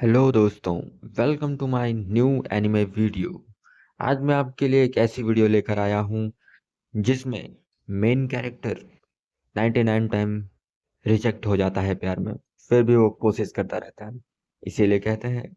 Hello दोस्तों, welcome to my new anime video. आज मैं आपके लिए एक ऐसी वीडियो लेकर आया हूँ जिसमें मेन कैरेक्टर 99 टाइम रिजेक्ट हो जाता है प्यार में, फिर भी वो कोशिश करता रहता है। इसीलिए कहते हैं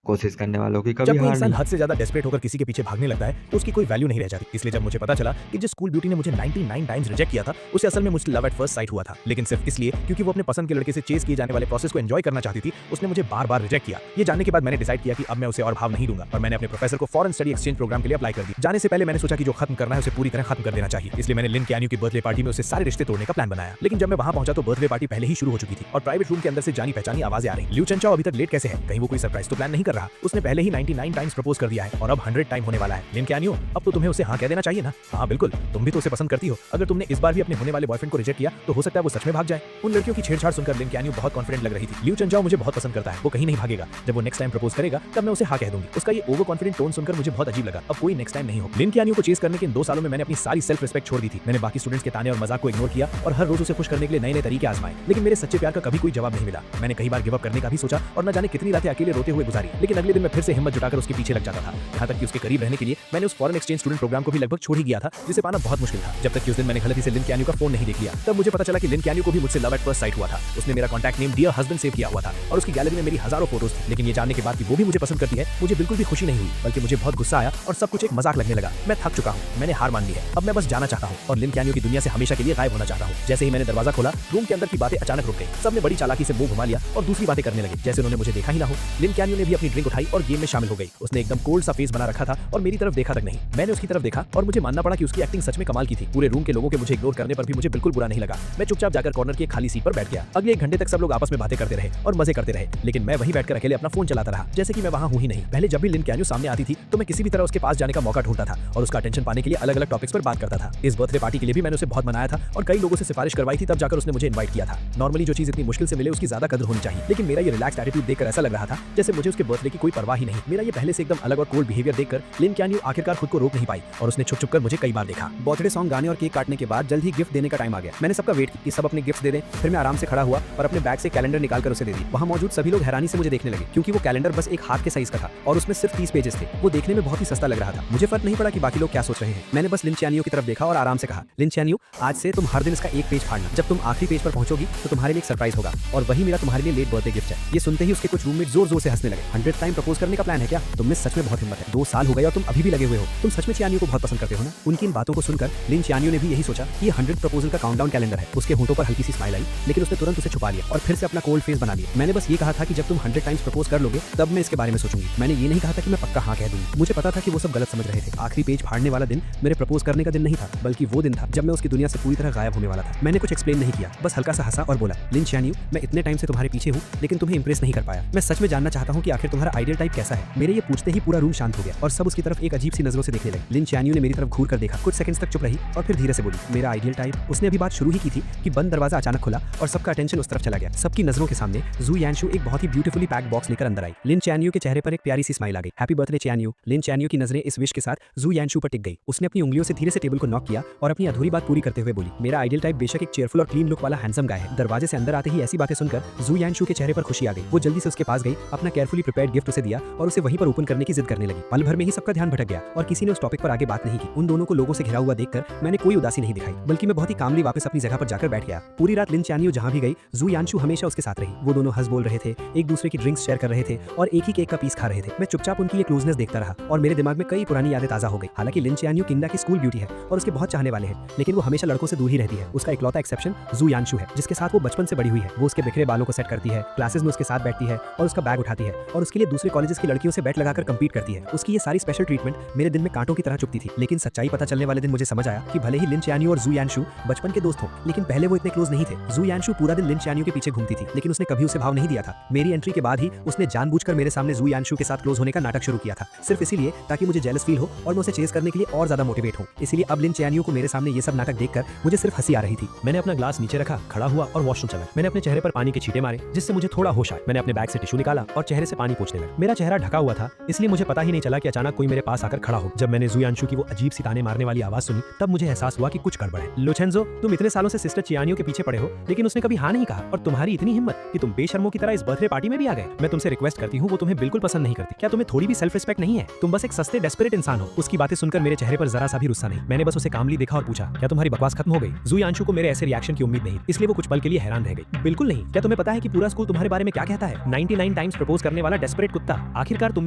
कोशिश करने वालों की कभी जब कोई हार इंसान नहीं। हद से ज्यादा डेस्परेट होकर किसी के पीछे भागने लगता है तो उसकी कोई वैल्यू नहीं रह जाती। इसलिए जब मुझे पता चला कि जिस स्कूल ब्यूटी ने मुझे 99 टाइम्स रिजेक्ट किया था उसे असल में मुझसे लव एट फर्स्ट साइट हुआ था, लेकिन सिर्फ इसलिए क्योंकि वो अपने पसंद के लड़के से चेस किए जाने वाले प्रोसेस को एंजॉय करना चाहती थी। उसने मुझे बार बार रिजेक्ट किया। ये जानने के बाद मैंने डिसाइड किया कि अब मैं उसे और भाव नहीं दूंगा और मैंने अपने प्रोफेसर को फॉरेन स्टडी एक्सचेंज प्रोग्राम के लिए अप्लाई कर दिया। जाने से पहले मैंने सोचा कि जो खत्म करना है उसे पूरी तरह खत्म कर देना चाहिए। इसलिए मैंने लिन कैन्यू की बर्थडे पार्टी में उसे सारे रिश्ते तोड़ने का प्लान बनाया। लेकिन जब मैं वहां पहुंचा तो बर्थडे पार्टी पहले ही शुरू हो चुकी थी और प्राइवेट रूम के अंदर से जानी पहचानी आवाजें आ रही। लियू चेनचाओ अभी तक लेट कैसे है? कहीं वो कोई सरप्राइज तो प्लान नहीं कर रहा? उसने पहले ही 99 टाइम्स प्रपोज कर दिया है और अब 100 टाइम होने वाला है। लिन कैन्यू, अब तो तुम्हें उसे हाँ कह देना चाहिए ना। हाँ बिल्कुल, तुम भी तो उसे पसंद करती हो। अगर तुमने इस बार भी अपने होने वाले बॉयफ्रेंड को रिजेक्ट किया तो हो सकता है वो सच में भाग जाए। उन लड़कियों की छेड़छाड़ सुनकर लिन कैन्यू बहुत कॉन्फिडेंट लग रही थी। लियू चेनचाओ मुझे बहुत पसंद करता है, वो कहीं नहीं भागेगा। जब वो नेक्स्ट टाइम प्रपोज करेगा तब मैं उसे हाँ कह दूंगी। उसका ये ओवर कॉन्फिडेंट टोन सुनकर मुझे बहुत अजीब लगा। अब कोई नेक्स्ट टाइम नहीं हो। लिन कैन्यू को चेस करने के इन 2 सालों में मैंने अपनी सारी सेल्फ रिस्पेक्ट छोड़ दी थी। मैंने बाकी स्टूडेंट्स के ताने और मजाक को इग्नोर किया और हर रोज उसे खुश करने के लिए नए नए तरीके आजमाए, लेकिन मेरे सच्चे प्यार का कभी कोई जवाब नहीं मिला। मैंने कई बार गिव अप करने का भी सोचा और न जाने कितनी रातें अकेले रोते हुए गुजारी, लेकिन अगले दिन मैं फिर से हिम्मत जुटाकर उसके पीछे लग जाता था। यहाँ तक कि उसके करीब रहने के लिए मैंने उस फॉरेन एक्सचेंज स्टूडेंट प्रोग्राम को भी लगभग छोड़ ही गया था, जिसे पाना बहुत मुश्किल था। जब तक कि उस दिन मैंने गलती से लिन कैन्यू का फोन नहीं देख लिया। तब मुझे पता चला कि लिन कैन्यू को भी मुझसे लव एट फर्स्ट साइट हुआ था। उसने मेरा contact name dear husband save किया हुआ था और उसकी गैलरी में मेरी हजारों फोटोज थी। लेकिन ये जानने के बाद कि वो भी मुझे पसंद करती है, मुझे बिल्कुल भी खुशी नहीं हुई, बल्कि मुझे बहुत गुस्सा आया और सब कुछ एक मजाक लगने लगा। मैं थक चुका हूँ, मैंने हार मान ली है। अब मैं बस जाना चाहता हूँ और लिन कैन्यू की दुनिया से हमेशा के लिए गायब होना चाहता हूँ। जैसे ही मैंने दरवाजा खोला, रूम के अंदर की बातें अचानक रुक गई। सबने बड़ी चालाकी से मुंह घुमा लिया और दूसरी बातें करने लगे, जैसे उन्होंने मुझे देखा ही ना हो। लिन कैन्यू ने भी अपनी ड्रिंक उठाई और गेम में शामिल हो गई। उसने एकदम कोल्ड सा फेस बना रखा था और मेरी तरफ देखा तक नहीं। मैंने उसकी तरफ देखा और मुझे मानना पड़ा कि उसकी एक्टिंग सच में कमाल की थी। पूरे रूम के लोगों के मुझे इग्नोर करने पर भी मुझे बिल्कुल बुरा नहीं लगा। मैं चुपचाप जाकर कॉर्नर की एक खाली सीट पर बैठ गया। अगले 1 घंटे तक सब लोग आपस में बातें करते रहे और मजे करते रहे, लेकिन मैं वहीं बैठकर अकेले अपना फोन चलाता रहा, जैसे कि मैं वहां हूं ही नहीं। पहले जब भी लिन कैन्यू सामने आती थी तो मैं किसी भी तरह उसके पास जाने का मौका ढूंढता था और उसका अटेंशन पाने के लिए अलग अलग टॉपिक्स पर बात करता था। इस बर्थडे पार्टी के लिए भी मैंने उसे बहुत मनाया था और कई लोगों से सिफारिश करवाई थी, तब जाकर उसने मुझे इन्वाइट किया था। नॉर्मली जो चीज इतनी मुश्किल से मिले उसकी ज्यादा कदर होनी चाहिए, लेकिन मेरा ये रिलैक्स्ड एटीट्यूड देखकर ऐसा लग रहा था जैसे मुझे उसके बर्थडे की कोई परवाह ही नहीं। मेरा ये पहले से एकदम अलग और कोल्ड बिहेवियर देखकर लिन कैन्यू आखिरकार खुद को रोक नहीं पाई और उसने छुप छुप कर मुझे कई बार देखा। बर्थडे सॉन्ग गाने और केक काटने के बाद जल्द ही गिफ्ट देने का टाइम आ गया। मैंने सबका वेट किया कि सब अपने गिफ्ट दे दें। फिर मैं आराम से खड़ा हुआ और अपने बैग से कैलेंडर निकालकर उसे दे दी। वहां मौजूद सभी लोग हैरानी से मुझे देखने लगे, क्योंकि वो कैलेंडर बस एक हाथ के साइज का था और उसमें सिर्फ 30 पेजेस थे। वो देखने में बहुत ही सस्ता लग रहा था। मुझे फर्क नहीं पड़ा कि बाकी लोग क्या सोच रहे हैं। मैंने बस लिन कैन्यू की तरफ देखा और आराम से कहा, लिन कैन्यू, आज से तुम हर दिन इसका एक पेज फाड़ना। जब तुम आखिरी पेज पर पहुंचोगी तो तुम्हारे लिए एक सरप्राइज होगा और वही मेरा तुम्हारे लिए लेट बर्थडे गिफ्ट है। ये सुनते ही उसके कुछ रूममेट जोर जोर से हंसने लगे। 100 टाइम प्रपोज करने का प्लान है क्या? तुम में सच में बहुत हिम्मत है। 2 साल हो गए और तुम अभी भी लगे हुए हो। तुम सच में कैन्यू को बहुत पसंद करते हो ना? उनकी इन बातों को सुनकर लिन कैन्यू ने भी यही सोचा कि ये 100 प्रपोजल का काउंटडाउन कैलेंडर है। उसके होंठों पर हल्की सी स्माइल आई, लेकिन उसने तुरंत उसे छुपा लिया और फिर से अपना कोल्ड फेस बना लिया। मैंने बस ये कहा था कि जब तुम 100 टाइम्स प्रपोज कर लोगे तब मैं इसके बारे में सोचूंगी। मैंने ये नहीं कहा था कि मैं पक्का हाँ कह दूंगी। मुझे पता था कि वो सब गलत समझ रहे थे। आखिरी पेज फाड़ने वाला दिन मेरे प्रपोज करने का दिन नहीं था, बल्कि वो दिन था जब मैं उसकी दुनिया से पूरी तरह गायब होने वाला था। मैंने कुछ एक्सप्लेन नहीं किया, बस हल्का सा हंसा और बोला, लिन कैन्यू, मैं इतने टाइम से तुम्हारे पीछे हूँ, लेकिन तुम्हें इंप्रेस नहीं कर पाया। मैं सच में जानना चाहता हूँ कि आखिर तुम्हारा आइडियल टाइप कैसा है। मेरे ये पूछते ही पूरा रूम शांत हो गया और सब उसकी तरफ एक अजीब सी नजरों से देखने लगे। लिन कैन्यू ने मेरी तरफ घूर कर देखा, कुछ सेकंड्स तक चुप रही और फिर धीरे से बोली, मेरा आइडियल टाइप। उसने अभी बात शुरू ही की थी कि बंद दरवाजा अचानक खुला और सबका अटेंशन उस तरफ चला गया। सबकी नजरों के सामने जू यानशु एक बहुत ही ब्यूटीफुली पैक बॉक्स लेकर अंदर आई। लिन कैन्यू के चेहरे पर एक प्यारी सी स्माइल आ गई। Happy birthday कैन्यू। लिन कैन्यू की नजरें इस विश के साथ जू यानशु पर टिक गई। उसने अपनी उंगलियों से धीरे से टेबल को नॉक किया और अपनी अधूरी बात पूरी करते हुए बोली, मेरा आइडियल टाइप बेशक एक चेयरफुल और क्लीन लुक वाला हैंडसम गाय है। दरवाजे से अंदर आते ही ऐसी बातें सुनकर जू यानशु के चेहरे पर खुशी आ गई। वो जल्दी से उसके पास गई, अपना केयरफुली प्रिपेयर्ड गिफ्ट उसे दिया और उसे वहीं पर ओपन करने की जिद करने लगी। पल भर में ही सबका ध्यान भटक गया और किसी ने उस टॉपिक पर आगे बात नहीं की। उन दोनों को लोगों से घिरा हुआ देखकर मैंने कोई उदासी नहीं दिखाई, बल्कि मैं बहुत ही कामली वापस अपनी जगह पर जाकर बैठ गया। पूरी रात लिन कैन्यू जहां भी गई, जू यानशु हमेशा उसके साथ रही। वो दोनों हंस बोल रहे थे, एक दूसरे की ड्रिंक्स शेयर कर रहे थे और एक ही केक का पीस खा रहे थे। मैं चुपचाप उनकी ये क्लोजनेस देखता रहा और मेरे दिमाग में कई पुरानी यादें ताजा हो गई। हालांकि लिन कैन्यू किंगडा की स्कूल ब्यूटी है और उसके बहुत चाहने वाले हैं, लेकिन वो हमेशा लड़कों से दूर ही रहती है। उसका इकलौता एक्सेप्शन जू यानशु है, जिसके साथ वो बचपन से बड़ी हुई है। वो उसके बिखरे बालों को सेट करती है, क्लासेस में उसके साथ बैठती है और उसका बैग उठाती है और उसके लिए दूसरे कॉलेजेस की लड़कियों से बैट लगाकर कम्पीट करती है। उसकी ये सारी स्पेशल ट्रीटमेंट मेरे दिन में कांटों की तरह चुभती थी। लेकिन सच्चाई पता चलने वाले दिन मुझे समझ आया कि भले ही लिन कैन्यू और जू यानशु बचपन के दोस्त हो, लेकिन पहले वो इतने क्लोज नहीं थे। जू यानशु पूरा दिन लिन कैन्यू के पीछे घूमती थी, लेकिन उसने कभी उसे भाव नहीं दिया था। मेरी एंट्री के बाद ही उसने जानबूझकर मेरे सामने जू यानशु के साथ क्लोज होने का नाटक शुरू किया था, सिर्फ इसीलिए ताकि मुझे जेलस फील हो और मैं उसे चेस करने के लिए और ज्यादा मोटिवेट हूँ। इसलिए अब लिन कैन्यू को मेरे सामने ये सब नाटक देखकर मुझे सिर्फ हंसी आ रही थी। मैंने अपना ग्लास नीचे रखा, खड़ा हुआ और वॉशरूम चला। मैंने अपने चेहरे पर पानी के छींटे मारे, जिससे मुझे थोड़ा होश आया। मैंने अपने बैग से टिश्यू निकाला और चेहरे से पानी पोंछा। सोचने लगा। मेरा चेहरा ढका हुआ था, इसलिए मुझे पता ही नहीं चला कि अचानक कोई मेरे पास आकर खड़ा हो। जब मैंने जुयांशु की वो अजीब सी ताने मारने वाली आवाज सुनी, तब मुझे एहसास हुआ कि कुछ गड़बड़ है। लुचेंजो, तुम इतने सालों से सिस्टर चियानियो के पीछे पड़े हो, लेकिन उसने कभी हाँ नहीं कहा, और तुम्हारी इतनी हिम्मत कि तुम बेशर्मों की तरह इस बर्थडे पार्टी में भी आ गए। मैं तुमसे रिक्वेस्ट करती हूँ, वो तुम्हें बिल्कुल पसंद नहीं करती। क्या तुम्हें थोड़ी भी सेल्फ रिस्पेक्ट नहीं है? तुम बस एक सस्ते डेस्परेट इंसान हो। उसकी बातें सुनकर मेरे चेहरे पर जरा सा भी गुस्सा नहीं। मैंने बस उसे कामली देखा और पूछा, क्या तुम्हारी बकवास खत्म हो गई? जुयांशु को मेरे ऐसे रिएक्शन की उम्मीद नहीं, इसलिए वो कुछ पल के लिए हैरान रह गई। बिल्कुल नहीं। क्या तुम्हें पता है कि पूरा स्कूल तुम्हारे बारे में क्या कहता है? 99 टाइम्स प्रपोज करने वाला डेस्परेट कुत्ता। आखिरकार तुम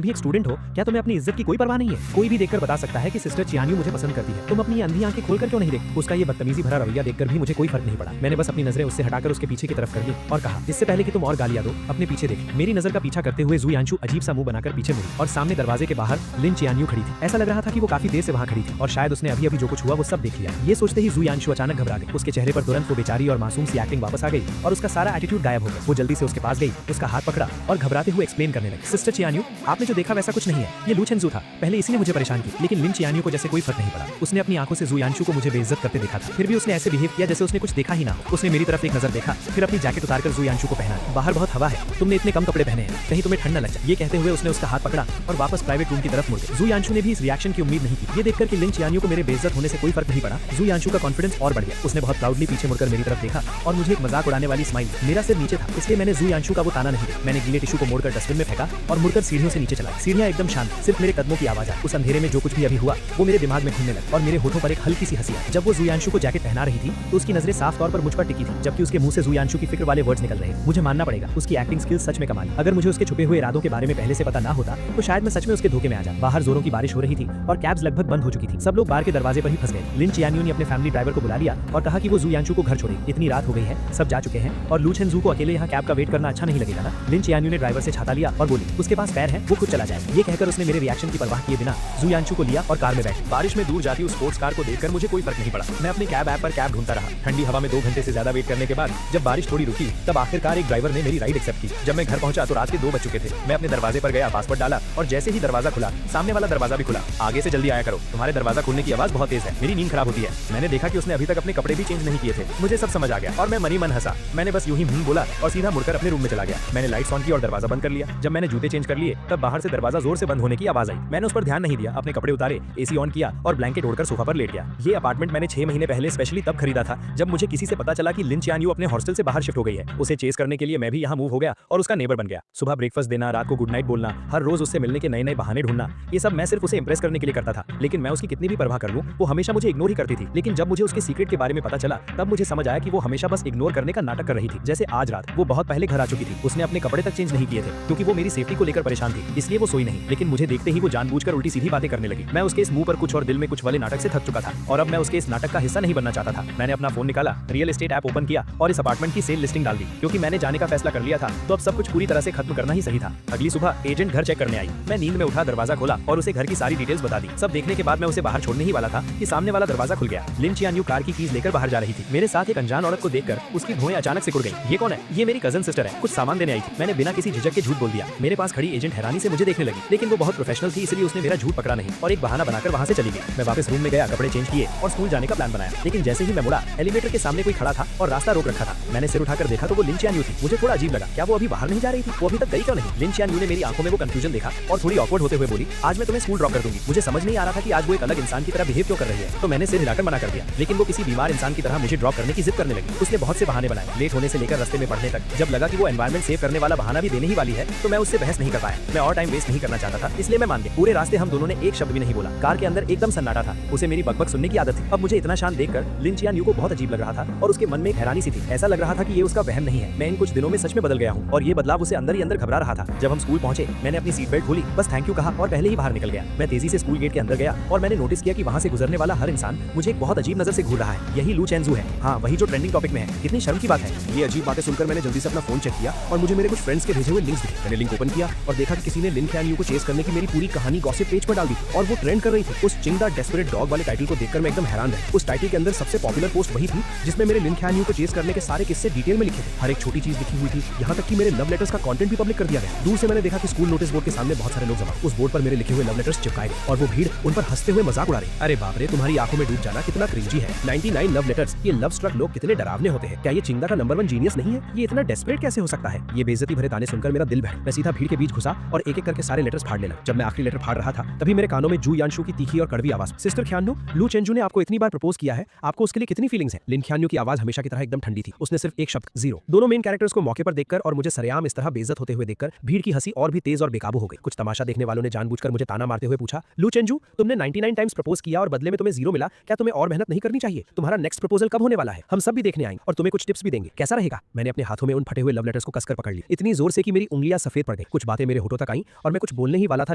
भी एक स्टूडेंट हो, क्या तुम्हें अपनी इज्जत की कोई परवाह नहीं है? कोई भी देखकर बता सकता है कि सिस्टर चियानियो मुझे पसंद करती है। तुम अपनी अंधी आंखें खोलकर क्यों नहीं देखते? उसका ये बदतमीजी भरा रवैया देखकर भी मुझे कोई फर्क नहीं पड़ा। मैंने बस अपनी नजरें उससे हटाकर उसके पीछे की तरफ कर ली और कहा, इससे पहले कि तुम और गालियां दो, अपने पीछे देख। मेरी नजर का पीछा करते हुए जुयांशु अजीब सा मुंह बनाकर पीछे मुड़ी और सामने दरवाजे के बाहर लिन चियानियो खड़ी थी। ऐसा लग रहा था कि वो काफी देर से वहां खड़ी थी और शायद उसने अभी जो कुछ हुआ वो सब देख लिया। ये सोचते ही जुयांशु अचानक घबरा गई। उसके चेहरे पर तुरंत वो बेचारी और मासूम सी एक्टिंग वापस आ गई और उसका सारा एटीट्यूड गायब हो गया। वो जल्दी से उसके पास गई, उसका हाथ पकड़ा और घबराते हुए एक्सप्लेन करने लगी, सिस्टर चियानियो, आपने जो देखा वैसा कुछ नहीं है। ये लुचेंजो था। पहले इसी ने मुझे परेशान किया, लेकिन लिन चियानियो को जैसे कोई फर्क नहीं पड़ा। उसने अपनी आंखों से जुयांशु को मुझे बेइज्जत करते देखा था, फिर भी उसने ऐसे बिहेव किया जैसे उसने कुछ देखा ही ना हो। उसने मेरी तरफ एक नजर देखा, फिर अपनी जैकेट उतारकर जुयांशु को पहना। बाहर बहुत हवा है, तुमने इतने कम कपड़े पहने हैं, कहीं तुम्हें ठंड न लग जाए। ये कहते हुए उसने उसका हाथ पकड़ा और वापस प्राइवेट रूम की तरफ मुड़ गई। जुयांशु ने भी इस रिएक्शन की उम्मीद नहीं की। ये देखकर कि लिन चियानियो को मेरे बेइज्जत होने से कोई फर्क नहीं पड़ा, जुयांशु का कॉन्फिडेंस और बढ़ गया। उसने बहुत प्राउडली पीछे मुड़कर मेरी तरफ देखा और मुझे एक मजाक उड़ाने वाली स्माइल। मेरा सिर नीचे था, इसलिए मैंने जुयांशु का वो ताना नहीं दिया। मैंने गीले टिश्यू को मोड़कर डस्टबिन में फेंका और मुड़कर सीढ़ियों से नीचे चला। सीढ़ियां एकदम शांत, सिर्फ मेरे कदमों की आवाज आई। उस अंधेरे में जो कुछ भी अभी हुआ वो मेरे दिमाग में घूमने लगा और मेरे होठों पर एक हल्की सी हंसी आई। जब वो जुयांशु को जैकेट पहना रही थी तो उसकी नजरें साफ तौर पर मुझ पर टिकी थी, जबकि उसके मुंह से जुयांशु की फिक्र वाले वर्ड्स निकल रहे। मुझे मानना पड़ेगा, उसकी एक्टिंग स्किल्स सच में कमाल। अगर मुझे उसके छुपे हुए इरादों के बारे में पहले से पता ना होता तो शायद मैं सच में उसके धोखे में आ जाता। बाहर जोरों की बारिश हो रही थी और कैब्स लगभग बंद हो चुकी थी। सब लोग बार के दरवाजे पर ही फंस गए। लिन चियानियो ने अपने फैमिली ड्राइवर को बुला लिया और कहा कि वो जुयांशु को घर छोड़े। इतनी रात हो गई है, सब जा चुके हैं और लुचेंजो को अकेले यहाँ कैब का वेट करना अच्छा नहीं लगेगा ना। लिन चियानियो ने ड्राइवर से छाता लिया और बोली, उसके पास पैर है, वो खुद चला जाए। ये कहकर उसने मेरे रिएक्शन की परवाह किए बिना जुयांशु को लिया और कार में बैठी। बारिश में दूर जाती उस स्पोर्ट्स कार को देखकर मुझे कोई फर्क नहीं पड़ा। मैं अपने कैब ऐप पर कैब ढूंढता रहा। ठंडी हवा में 2 घंटे से ज्यादा वेट करने के बाद जब बारिश थोड़ी रुकी तब आखिरकार एक ड्राइवर ने मेरी राइड एक्सेप्ट की। जब मैं घर पहुंचा तो रात के 2 बज चुके थे। मैं अपने दरवाजे पर गया, पासवर्ड डाला और जैसे ही दरवाजा खुला सामने वाला दरवाजा भी खुला। आगे से जल्दी आया करो, तुम्हारे दरवाजा खुलने की आवाज बहुत तेज है, मेरी नींद खराब होती है। मैंने देखा कि उसने अभी तक अपने कपड़े भी चेंज नहीं किए थे। मुझे सब समझ आ गया और मैं मनी मन हंसा। मैंने बस यूं ही बोला और सीधा मुड़कर अपने रूम में चला गया। मैंने लाइट्स ऑन की और दरवाजा बंद कर लिया। जब मैंने जूते चेंज कर लिए तब बाहर से दरवाजा जोर से बंद होने की आवाज आई। मैंने उस पर ध्यान नहीं दिया, अपने कपड़े उतारे, एसी ऑन किया और ब्लैंकेट ओढ़कर सोफा पर लेट गया। ये अपार्टमेंट मैंने 6 महीने पहले स्पेशली तब खरीदा था जब मुझे किसी से पता चला कि लिन चियानियो अपने हॉस्टल से बाहर शिफ्ट हो गई है। उसे चेस करने के लिए मैं भी यहाँ मूव हो गया और उसका नेबर बन गया। सुबह ब्रेकफास्ट देना, रात को गुड नाइट बोलना, हर रोज उससे मिलने के नए नए बहाने ढूंढना, ये सब मैं सिर्फ उसे इंप्रेस करने के लिए करता था। लेकिन मैं उसकी कितनी भी परवाह कर लूं, वो हमेशा मुझे इग्नोर ही करती थी। लेकिन जब मुझे उसके सीक्रेट के बारे में पता चला तब मुझे समझ आया कि वो हमेशा बस इग्नोर करने का नाटक कर रही थी। जैसे आज रात वो बहुत पहले घर आ चुकी थी। उसने अपने कपड़े तक चेंज नहीं किए थे क्योंकि वो मेरी सेफ्टी को लेकर परेशान थी, इसलिए वो सोई नहीं। लेकिन मुझे देखते ही वो जानबूझकर उल्टी सीधी बातें करने लगी। मैं उसके इस मुंह पर कुछ और दिल में कुछ वाले नाटक से थक चुका था और अब मैं उसके इस नाटक का हिस्सा नहीं बनना चाहता था। मैंने अपना फोन निकाला, रियल एस्टेट ऐप ओपन किया और इस अपार्टमेंट की सेल लिस्टिंग डाल दी। क्योंकि मैंने जाने का फैसला कर लिया था तो अब सब कुछ पूरी तरह से खत्म करना ही सही था। अगली सुबह एजेंट घर चेक करने आई। मैं नींद में उठा, दरवाजा खोला और उसे घर की सारी डिटेल्स बता दी। सब देखने के बाद मैं उसे बाहर छोड़ने ही वाला था कि सामने वाला दरवाजा खुल गया। लिन चियानियो कार की कीज लेकर बाहर जा रही थी। मेरे साथ एक अनजान औरत को देखकर उसकी भौहें अचानक सिकुड़ गई। ये कौन है? ये मेरी कजन सिस्टर है, कुछ सामान देने आई थी। मैंने बिना किसी झिझक के झूठ बोल दिया। मेरे पास खड़ी एजेंट हैरानी से मुझे देखने लगी, लेकिन वो बहुत प्रोफेशनल थी इसलिए उसने मेरा झूठ पकड़ा नहीं और एक बहाना बनाकर वहां से चली गई। मैं वापस रूम में गया, कपड़े चेंज किए और स्कूल जाने का प्लान बनाया। लेकिन जैसे ही मैं मुड़ा, एलिवेटर के सामने कोई खड़ा था और रास्ता रोक रखा था। मैंने सिर उठाकर देखा तो वो लिन चियानियो थी। मुझे थोड़ा अजीब लगा, क्या वो अभी बाहर नहीं जा रही थी? वो अभी तक गई क्यों नहीं? लिन चियानियो ने मेरी आंखों में वो कंफ्यूजन देखा और थोड़ी ऑकवर्ड होते हुए बोली, आज मैं तुम्हें स्कूल ड्रॉप कर दूंगी। मुझे समझ नहीं आ रहा था कि आज वो एक अलग इंसान की तरह बिहेव क्यों कर रही है, तो मैंने सिर हिलाकर मना कर दिया। लेकिन वो किसी बीमार इंसान की तरह मुझे ड्रॉप करने की जिद करने लगी। उसने बहुत से बहाने बनाए, लेट होने से लेकर रास्ते में पढ़ने तक। जब लगा कि वो एनवायरमेंट सेव करने वाला बहाना भी देने ही वाली है तो मैं उससे बहस नहीं कर पाया। मैं और टाइम वेस्ट नहीं करना चाहता था, इसलिए मैं मान गया। पूरे रास्ते हम दोनों ने एक शब्द भी नहीं बोला। कार के अंदर एकदम सन्नाटा था। उसे मेरी बकबक सुनने की आदत थी। अब मुझे इतना शांत देखकर लिन चियानियो को बहुत अजीब लग रहा था और उसके मन में एक हैरानी सी थी। ऐसा लग रहा था कि ये उसका वहम नहीं है, मैं इन कुछ दिनों में सच में बदल गया हूँ और ये बदलाव उसे अंदर ही अंदर घबरा रहा था। जब हम स्कूल पहुंचे मैंने अपनी सीट बेल्ट खोली, बस थैंक यू कहा और पहले ही बाहर निकल गया। मैं तेजी से स्कूल गेट के अंदर गया और मैंने नोटिस किया कि वहाँ से गुजरने वाला हर इंसान मुझे एक बहुत अजीब नजर से घूर रहा है। यही लुचेंजो है, हाँ वही जो ट्रेंडिंग टॉपिक में है। कितनी शर्म की बात है। ये अजीब बातें सुनकर मैंने जल्दी से अपना फोन चेक किया और मुझे मेरे कुछ फ्रेंड्स के भेजे हुए लिंक्स दिखे। मैंने लिंक ओपन किया और देखा कि किसी ने लिन चियानियो को चेस करने की मेरी पूरी कहानी गॉसिप पेज पर डाल दी और वो ट्रेंड कर रही थी। उस चिंगदा डेस्परेट डॉग वाले टाइटल को देखकर मैं एकदम हैरान रहा। उस टाइटल के अंदर सबसे पॉपुलर पोस्ट वही थी जिसमें मेरे लिन चियानियो को चेस करने के सारे किस्से डिटेल में लिखे थे। हर एक छोटी चीज लिखी हुई थी, यहाँ तक कि मेरे लव लेटर्स का कंटेंट भी पब्लिक कर दिया गया। दूर से मैंने देखा कि स्कूल नोटिस बोर्ड के सामने बहुत सारे लोग जमा। उस बोर्ड पर मेरे लिखे हुए लव लेटर्स चिपकाए गए और वो भीड़ उन पर हंसते हुए मजाक उड़ा रही। अरे बाप रे, तुम्हारी आंखों में डूब जाना कितना क्रिंजी है। 99 लव लेटर्स, ये लव स्ट्रक लोग कितने डरावने होते हैं। क्या ये चिंगदा का नंबर 1 जीनियस नहीं है? ये इतना डेस्परेट कैसे हो सकता है? ये बेइज्जती भरे ताने सुनकर मेरा दिल बहल। मैं सीधा सीधा भीड़ के बीच घुसा और एक एक करके सारे लेटर्स फाड़ने लगा। जब मैं आखिरी लेटर फाड़ रहा था तभी मेरे कानों में जू यानशु की तीखी और कड़वी आवाज, सिस्टर ख्यान्यू, लू चेंजू ने आपको इतनी बार प्रपोज किया है, आपको उसके लिए कितनी फीलिंग्स है। लिन ख्यान्यू की आवाज हमेशा की तरह एकदम ठंडी थी। उसने सिर्फ एक शब्द, जीरो। दोनों मेन कैरेक्टर्स को मौके पर देखकर और मुझे सरेआम इस तरह बेइज्जत होते हुए देखकर भीड़ की हंसी और भी तेज और बेकाबू हो गई। कुछ तमाशा देखने वालों ने जानबूझकर मुझे ताना मारते हुए पूछा, लू चेंजू, तुमने 99 टाइम्स प्रपोज किया और बदले में तुम्हें जीरो मिला, क्या तुम्हें और मेहनत नहीं करनी चाहिए? तुम्हारा नेक्स्ट प्रपोजल कब होने वाला है? हम सब भी देखने आएंगे और तुम्हें कुछ टिप्स भी देंगे, कैसा रहेगा? मैंने अपने हाथों में उन फटे हुए लव लेटर्स को कसकर पकड़ लिया, इतनी जोर से कि मेरी उंगलियां सफेद पड़ गई। कुछ बातें मेरे होठों तक आई और मैं कुछ बोलने ही वाला था,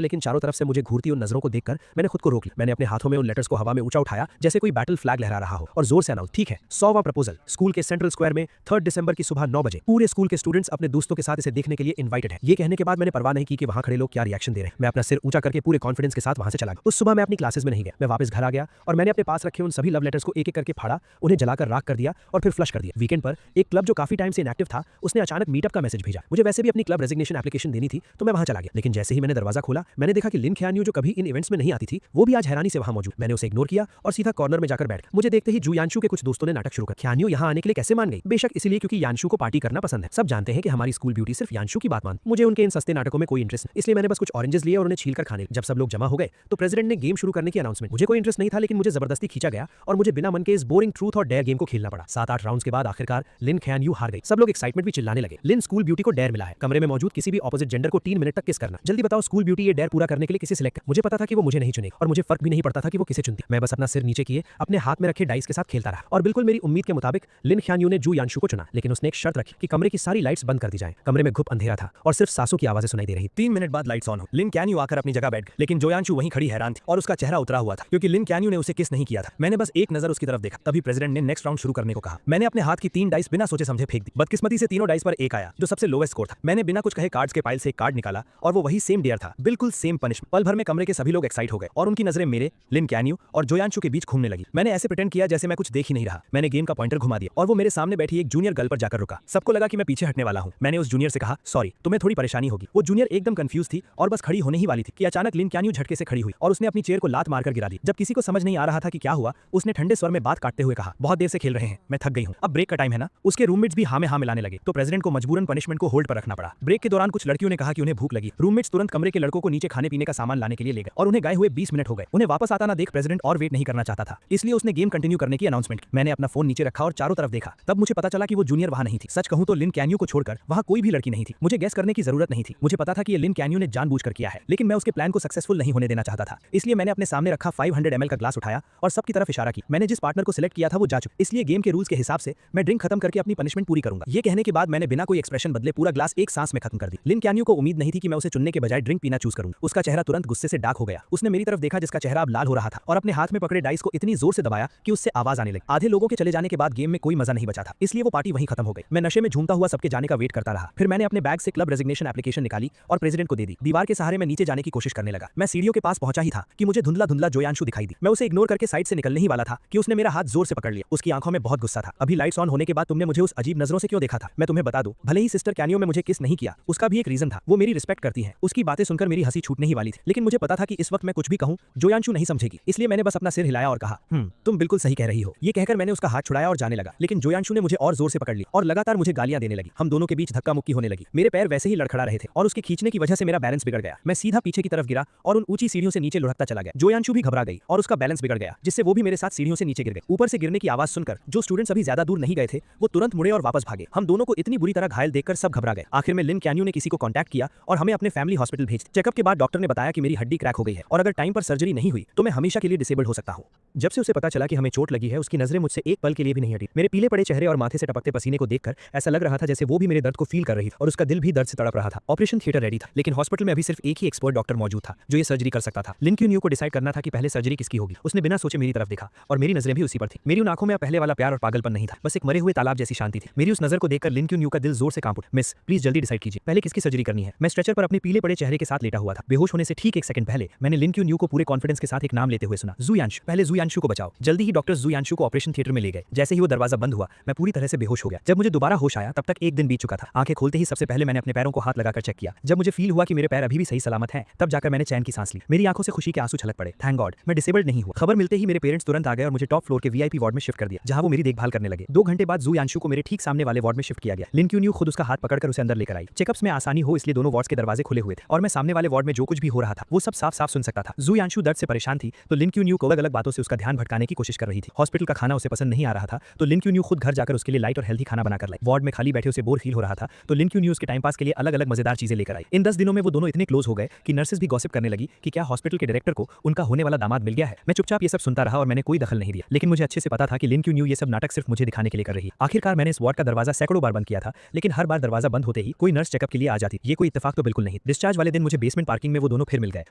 लेकिन चारों तरफ से मुझे घूरती उन नजरों को देखकर मैंने खुद को रोक लिया। मैंने अपने हाथों में उन लेटर्स को हवा में ऊंचा उठाया जैसे कोई बैटल फ्लैग लहरा रहा हो और जोर से अनाउंस, ठीक है, 100वां प्रपोजल स्कूल के सेंट्रल स्क्वायर में 3 दिसंबर की सुबह 9 बजे। पूरे स्कूल के स्टूडेंट्स अपने दोस्तों के साथ इसे देखने के लिए इनवाइटेड है। ये कहने के बाद मैंने परवाह नहीं की कि वहां खड़े लोग क्या रिएक्शन दे रहे हैं। मैं अपना सिर ऊंचा करके पूरे कॉन्फिडेंस के साथ वहां से चला गया। उस सुबह मैं अपनी क्लासेस में नहीं गया। मैं वापस घर आ गया और मैंने अपने पास रखे उन सभी लव लेटर्स को एक एक करके फाड़ा, उन्हें जलाकर राख कर दिया और फिर फ्लश कर दिया। वीकेंड पर एक क्लब जो काफी टाइम से इनएक्टिव था, उसने अचानक मीटअप का मैसेज भेजा। मुझे वैसे भी अपनी क्लब रेजिग्नेशन एप्लीकेशन देनी थी तो मैं वहां चला गया, लेकिन जैसे ही मैंने दरवाजा खोला मैंने देखा कि लिन ख्यान्यू जो कभी इन इवेंट्स में नहीं आती थी, वो भी आज हैरानी से वहां मौजूद। मैंने उसे इग्नोर किया और सीधा कॉर्नर में जाकर बैठ गया। मुझे देखते ही जू यानशु के कुछ दोस्तों ने नाटक शुरू कर, ख्यान्यू यहां आने के लिए कैसे मान गई? बेशक इसलिए क्योंकि यानशु को पार्टी करना पसंद है। सब जानते हैं कि हमारी स्कूल ब्यूटी सिर्फ यानशु की बात मान। मुझे उनके इन सस्ते नाटकों में कोई इंटरेस्ट नहीं, इसलिए मैंने बस कुछ ऑरेंजेस लिए और उन्हें छीलकर खाने। जब सब लोग जमा हो गए तो प्रेसिडेंट ने गेम शुरू करने की अनाउंसमेंट। मुझे कोई इंटरेस्ट नहीं था, लेकिन मुझे जबरदस्ती खींचा गया और मुझे बिना मन के इस बोरिंग ट्रूथ और डेयर गेम को खेलना पड़ा। 7-8 राउंड्स के बाद आखिरकार लिन ख्यान्यू हार गई। सब लोग एक्साइटमेंट भी चिल्लाने लगे, लिन स्कूल ब्यूटी को डेयर मिला है, कमरे में मौजूद किसी भी ऑपोजिट जेंडर को 3 मिनट तक किस करना। जल्दी बताओ स्कूल ब्यूटी ये डेयर पूरा करने के लिए किसे सिलेक्ट कर? मुझे पता था कि वो मुझे नहीं चुनेगी और मुझे फर्क भी नहीं पड़ता था कि वो किसे चुनती। मैं बस अपना सिर नीचे किए अपने हाथ में रखे डाइस के साथ खेलता रहा और बिल्कुल मेरी उम्मीद के मुताबिक लिन ख्यान्यू ने जू यानशु को चुना, लेकिन उसने एक शर्त रखी कि कमरे की सारी लाइट्स बंद कर दी जाएं। कमरे में घुप अंधेरा था और सिर्फ सांसों की आवाजें सुनाई दे रही। 3 मिनट बाद लाइट्स ऑन हो। लिन ख्यान्यू आकर अपनी जगह बैठ गई, लेकिन जो यानशु वहीं खड़ी हैरान थी और उसका चेहरा उतरा हुआ था क्योंकि लिन ख्यान्यू ने उसे किस नहीं किया था। मैंने बस एक नजर उसकी तरफ देखा, तभी प्रेसिडेंट ने नेक्स्ट राउंड शुरू करने को कहा। मैंने अपने हाथ की 3 डाइस बिना सोचे समझे फेंक दी। बदकिस्मती से तीनों डाइस पर एक आया जो सबसे लोवेस्ट स्कोर था। मैंने बिना कुछ कहे कार्ड्स के पाइल से एक कार्ड निकाला और वो वही सेम डेयर था, बिल्कुल सेम पनिशमेंट। पल भर में कमरे के सभी लोग एक्साइट हो गए और उनकी नजरें मेरे, लिन ख्यान्यू और जो यानशु के बीच घूमने लगी। मैंने ऐसे प्रिटेंड किया जैसे मैं कुछ देख ही नहीं रहा। मैंने गेम का पॉइंटर घुमा दिया और वो मेरे सामने बैठी एक जूनियर गर्ल पर जाकर रुका। सबको लगा कि मैं पीछे हटने वाला हूं। मैंने उस जूनियर से कहा, सॉरी, तुम्हें थोड़ी परेशानी होगी। वो जूनियर एकदम कंफ्यूज थी और बस खड़ी होने ही वाली थी कि अचानक लिन ख्यान्यू झटके से खड़ी हुई और उसने अपनी चेयर को लात मारकर गिरा दी। जब किसी को समझ नहीं आ रहा था कि क्या हुआ, उसने ठंडे स्वर में बात काटते हुए कहा, बहुत देर से खेल रहे हैं, मैं थक गई हूं, अब ब्रेक का टाइम है ना। उसके रूममेट्स भी हाँ में हाँ मिलाने लगे तो प्रेसिडेंट को मजबूरन पनिशमेंट को होल्ड पर रखना पड़ा। ब्रेक के दौरान कुछ लड़कियों ने कहा कि उन्हें भूख लगी। रूममेट्स तुरंत कमरे के लड़कों को नीचे खाने पीने का सामान लाने के लिए ले गए और उन्हें गए हुए 20 मिनट हो गए। उन्हें वापस आता ना देख प्रेसिडेंट और वेट नहीं करना चाहता था, इसलिए उसने गेम कंटिन्यू करने की अनाउंसमेंट की। मैंने अपना फोन नीचे रखा और चारों तरफ देखा, तब मुझे पता चला कि वो जूनियर वहां नहीं थी। सच कहूं तो लिन ख्यान्यू को छोड़कर वहां कोई भी लड़की नहीं थी। मुझे गेस करने की जरूरत नहीं थी, मुझे पता था कि ये लिन ख्यान्यू ने जानबूझकर किया है, लेकिन मैं उसके प्लान को सक्सेसफुल नहीं होने देना चाहता था। इसलिए मैंने अपने सामने रखा 500 ml का ग्लास उठाया और सबकी तरफ इशारा की। मैंने जिस पार्टनर को सिलेक्ट किया था वो जा चुका, इसलिए गेम के रूल्स के हिसाब से मैं ड्रिंक खत्म करके अपनी पनिशमेंट पूरी करूंगा। ये कहने के बाद मैंने बिना कोई एक्सप्रेशन बदले पूरा ग्लास एक सांस में खत्म कर दी। लिन ख्यान्यू को उम्मीद नहीं थी कि मैं उसे चुनने के बजाय ड्रिंक पीना चूज करूंगा। उसका चेहरा तुरंत गुस्से से डार्क हो गया। उसने मेरी तरफ देखा जिसका चेहरा अब लाल हो रहा था और अपने हाथ में पकड़े डाइस को इतनी जोर से दबाया कि उससे आवाज आने लगी। आधे लोगों के चले जाने के बाद गेम में कोई मजा नहीं बचा था, इसलिए वो पार्टी वहीं खत्म हो गई। मैं नशे में झूमता हुआ सबके जाने का वेट करता रहा। फिर मैंने अपने बैग से क्लब रेजिग्नेशन एप्लीकेशन निकाली और प्रेसिडेंट को दे दी। दीवार के सहारे मैं नीचे जाने की कोशिश करने लगा। मैं सीढ़ियों के पास पहुंचा ही था कि मुझे धुंधला धुंधला जो यानशु दिखाई दी। मैं उसे इग्नोर करके साइड से निकलने ही वाला था कि उसने मेरा हाथ जोर से पकड़ लिया। उसकी आंखों में बहुत गुस्सा था। अभी लाइट्स ऑन होने के बाद तुमने मुझे उस अजीब नजरों से क्यों देखा था? मैं तुम्हें बता दूं, भले ही सिस्टर ख्यान्यू में मुझे किस नहीं किया, उसका भी एक रीजन था। वो मेरी रिस्पेक्ट करती है। उसकी बातें सुनकर मेरी हंसी छूटने ही वाली थी, लेकिन मुझे पता था कि इस वक्त मैं कुछ भी कहूं जो यानशु नहीं समझेगी, इसलिए मैंने बस अपना सिर हिलाया और कहा, तुम बिल्कुल सही कह रही हो। ये कहकर मैंने उसका हाथ छुड़ाया और जाने लगा, लेकिन जो यानशु ने मुझे और जोर से पकड़ लिया और लगातार मुझे गालियां देने लगी। हम दोनों के बीच धक्का मुक्की होने लगी। मेरे पैर वैसे ही लड़खड़ा रहे थे और उसके खींचने की वजह से मेरा बैलेंस बिगड़ गया। मैं सीधा पीछे की तरफ गिरा और उन ऊंची सीढ़ियों से नीचे लुढ़कता चला गया। जो यानशु भी घबरा गई और उसका बैलेंस बिगड़ गया, जिससे वो भी मेरे साथ सीढ़ियों से नीचे गिर गए। ऊपर से गिरने की आवाज सुनकर जो स्टूडेंट्स अभी ज्यादा दूर नहीं गए थे वो तुरंत मुड़े और वापस भागे। हम दोनों को इतनी बुरी तरह घायल देखकर सब घबरा गए। आखिर में लिन ख्यान्यू ने किसी को कांटेक्ट किया और हमें अपने फैमिली हॉस्पिटल भेज दिया। चेकअप के बाद डॉक्टर ने बताया कि मेरी हड्डी क्रैक हो गई है और अगर टाइम पर सर्जरी नहीं हुई तो मैं हमेशा के लिए डिसेबल्ड हो सकता हूं। जब से उसे पता चला कि हमें चोट लगी है, उसकी नजरें मुझसे एक पल के लिए भी नहीं हटी। मेरे पीले पड़े चेहरे और माथे से टपकते पसीने को देखकर ऐसा लग रहा था जैसे वो भी मेरे दर्द को फील कर रही थी और उसका दिल भी दर्द से तड़प रहा था। ऑपरेशन थिएटर रेडी था, लेकिन हॉस्पिटल में अभी सिर्फ एक ही एक्सपर्ट डॉक्टर मौजूद था जो ये सर्जरी कर सकता था। लिन ख्यान्यू को डिसाइड करना था कि पहले सर्जरी किसकी होगी। उसने बिना सोचे मेरी तरफ देखा और मेरी नजरें भी उसी पर थी। मेरी उन आंखों में पहले वाला प्यार और पागलपन नहीं था, बस एक मरे हुए तालाब जैसी शांति थी। मेरी उस नजर को देखकर लिन ख्यान्यू का दिल जोर से कांप उठा। मिस, प्लीज जल्दी डिसाइड कीजिए, पहले किसकी सर्जरी करनी है? मैं स्ट्रेचर पर अपने पीले पड़े चेहरे के साथ लेटा हुआ था। बेहोश होने से ठीक 1 सेकंड पहले मैंने लिन ख्यान्यू को पूरे कॉन्फिडेंस के साथ एक नाम लेते हुए सुना, जू यानशु। पहले जू यानशु को बचाओ। जल्दी ही डॉक्टर्स जू यानशु को ऑपरेशन थिएटर में ले गए। जैसे ही वो दरवाजा बंद हुआ मैं पूरी तरह से बेहोश हो गया। जब मुझे दोबारा होश आया तब तक 1 दिन बीत चुका था। आंखें खोलते ही सबसे पहले मैंने अपने पैरों को हाथ लगाकर चेक किया। जब मुझे फील हुआ कि मेरे पैर अभी भी सही सलामत हैं, तब जाकर मैंने चैन की सांस ली। मेरी आंखों से खुशी के आंसू छलक पड़े। थैंक गॉड, मैं डिसेबल्ड नहीं हुआ। खबर मिलते ही मेरे पेरेंट्स तुरंत आ गए और मुझे टॉप फ्लोर के वीआईपी वार्ड में शिफ्ट कर दिया, जहां वो मेरी देखभाल करने लगे। 2 घंटे बाद जू यानशु को मेरे ठीक सामने वाले वार्ड में शिफ्ट किया गया। लिन ख्यान्यू खुद उसका हाथ पकड़कर उसे अंदर लेकर आई। चेकअप्स में आसानी हानि हो इसलिए दोनों वार्ड्स के दरवाजे खुले हुए थे और मैं सामने वाले वार्ड में जो कुछ भी हो रहा था वो सब साफ साफ सुन सकता था। जू यांशु दर्द से परेशान थी तो लिन क्यून्यू को अलग अलग बातों से उसका ध्यान भटकाने की कोशिश कर रही थी। हॉस्पिटल का खाना उसे पसंद नहीं आ रहा था तो लिन क्यून्यू खुद घर जाकर उसके लिए लाइट और हेल्दी खाना बनाकर लाई। वार्ड में खाली बैठे उसे बोर फील हो रहा था तो लिन क्यून्यू उसके टाइम पास के लिए अलग अलग मजेदार चीजें लेकर आई। इन 10 दिनों में वो दोनों इतने क्लोज हो गए कि नर्सेस भी गॉसिप करने लगी कि क्या हॉस्पिटल के डायरेक्टर को उनका होने वाला दामाद मिल गया है। मैं चुपचाप ये सब सुनता रहा और मैंने कोई दखल नहीं दिया, लेकिन मुझे अच्छे से पता था कि लिन क्यून्यू ये सब नाटक सिर्फ मुझे दिखाने के लिए कर रही है। आखिरकार मैंने इस वार्ड का दरवाजा सैकड़ों बार बंद किया था, लेकिन हर बार दरवाजा बंद होते ही कोई नर्स चेकअप के लिए आ जाती। ये कोई इत्तेफाक तो बिल्कुल नहीं। डिस्चार्ज वाले दिन मुझे बेसमेंट पार्किंग में वो दोनों फिर मिल गए।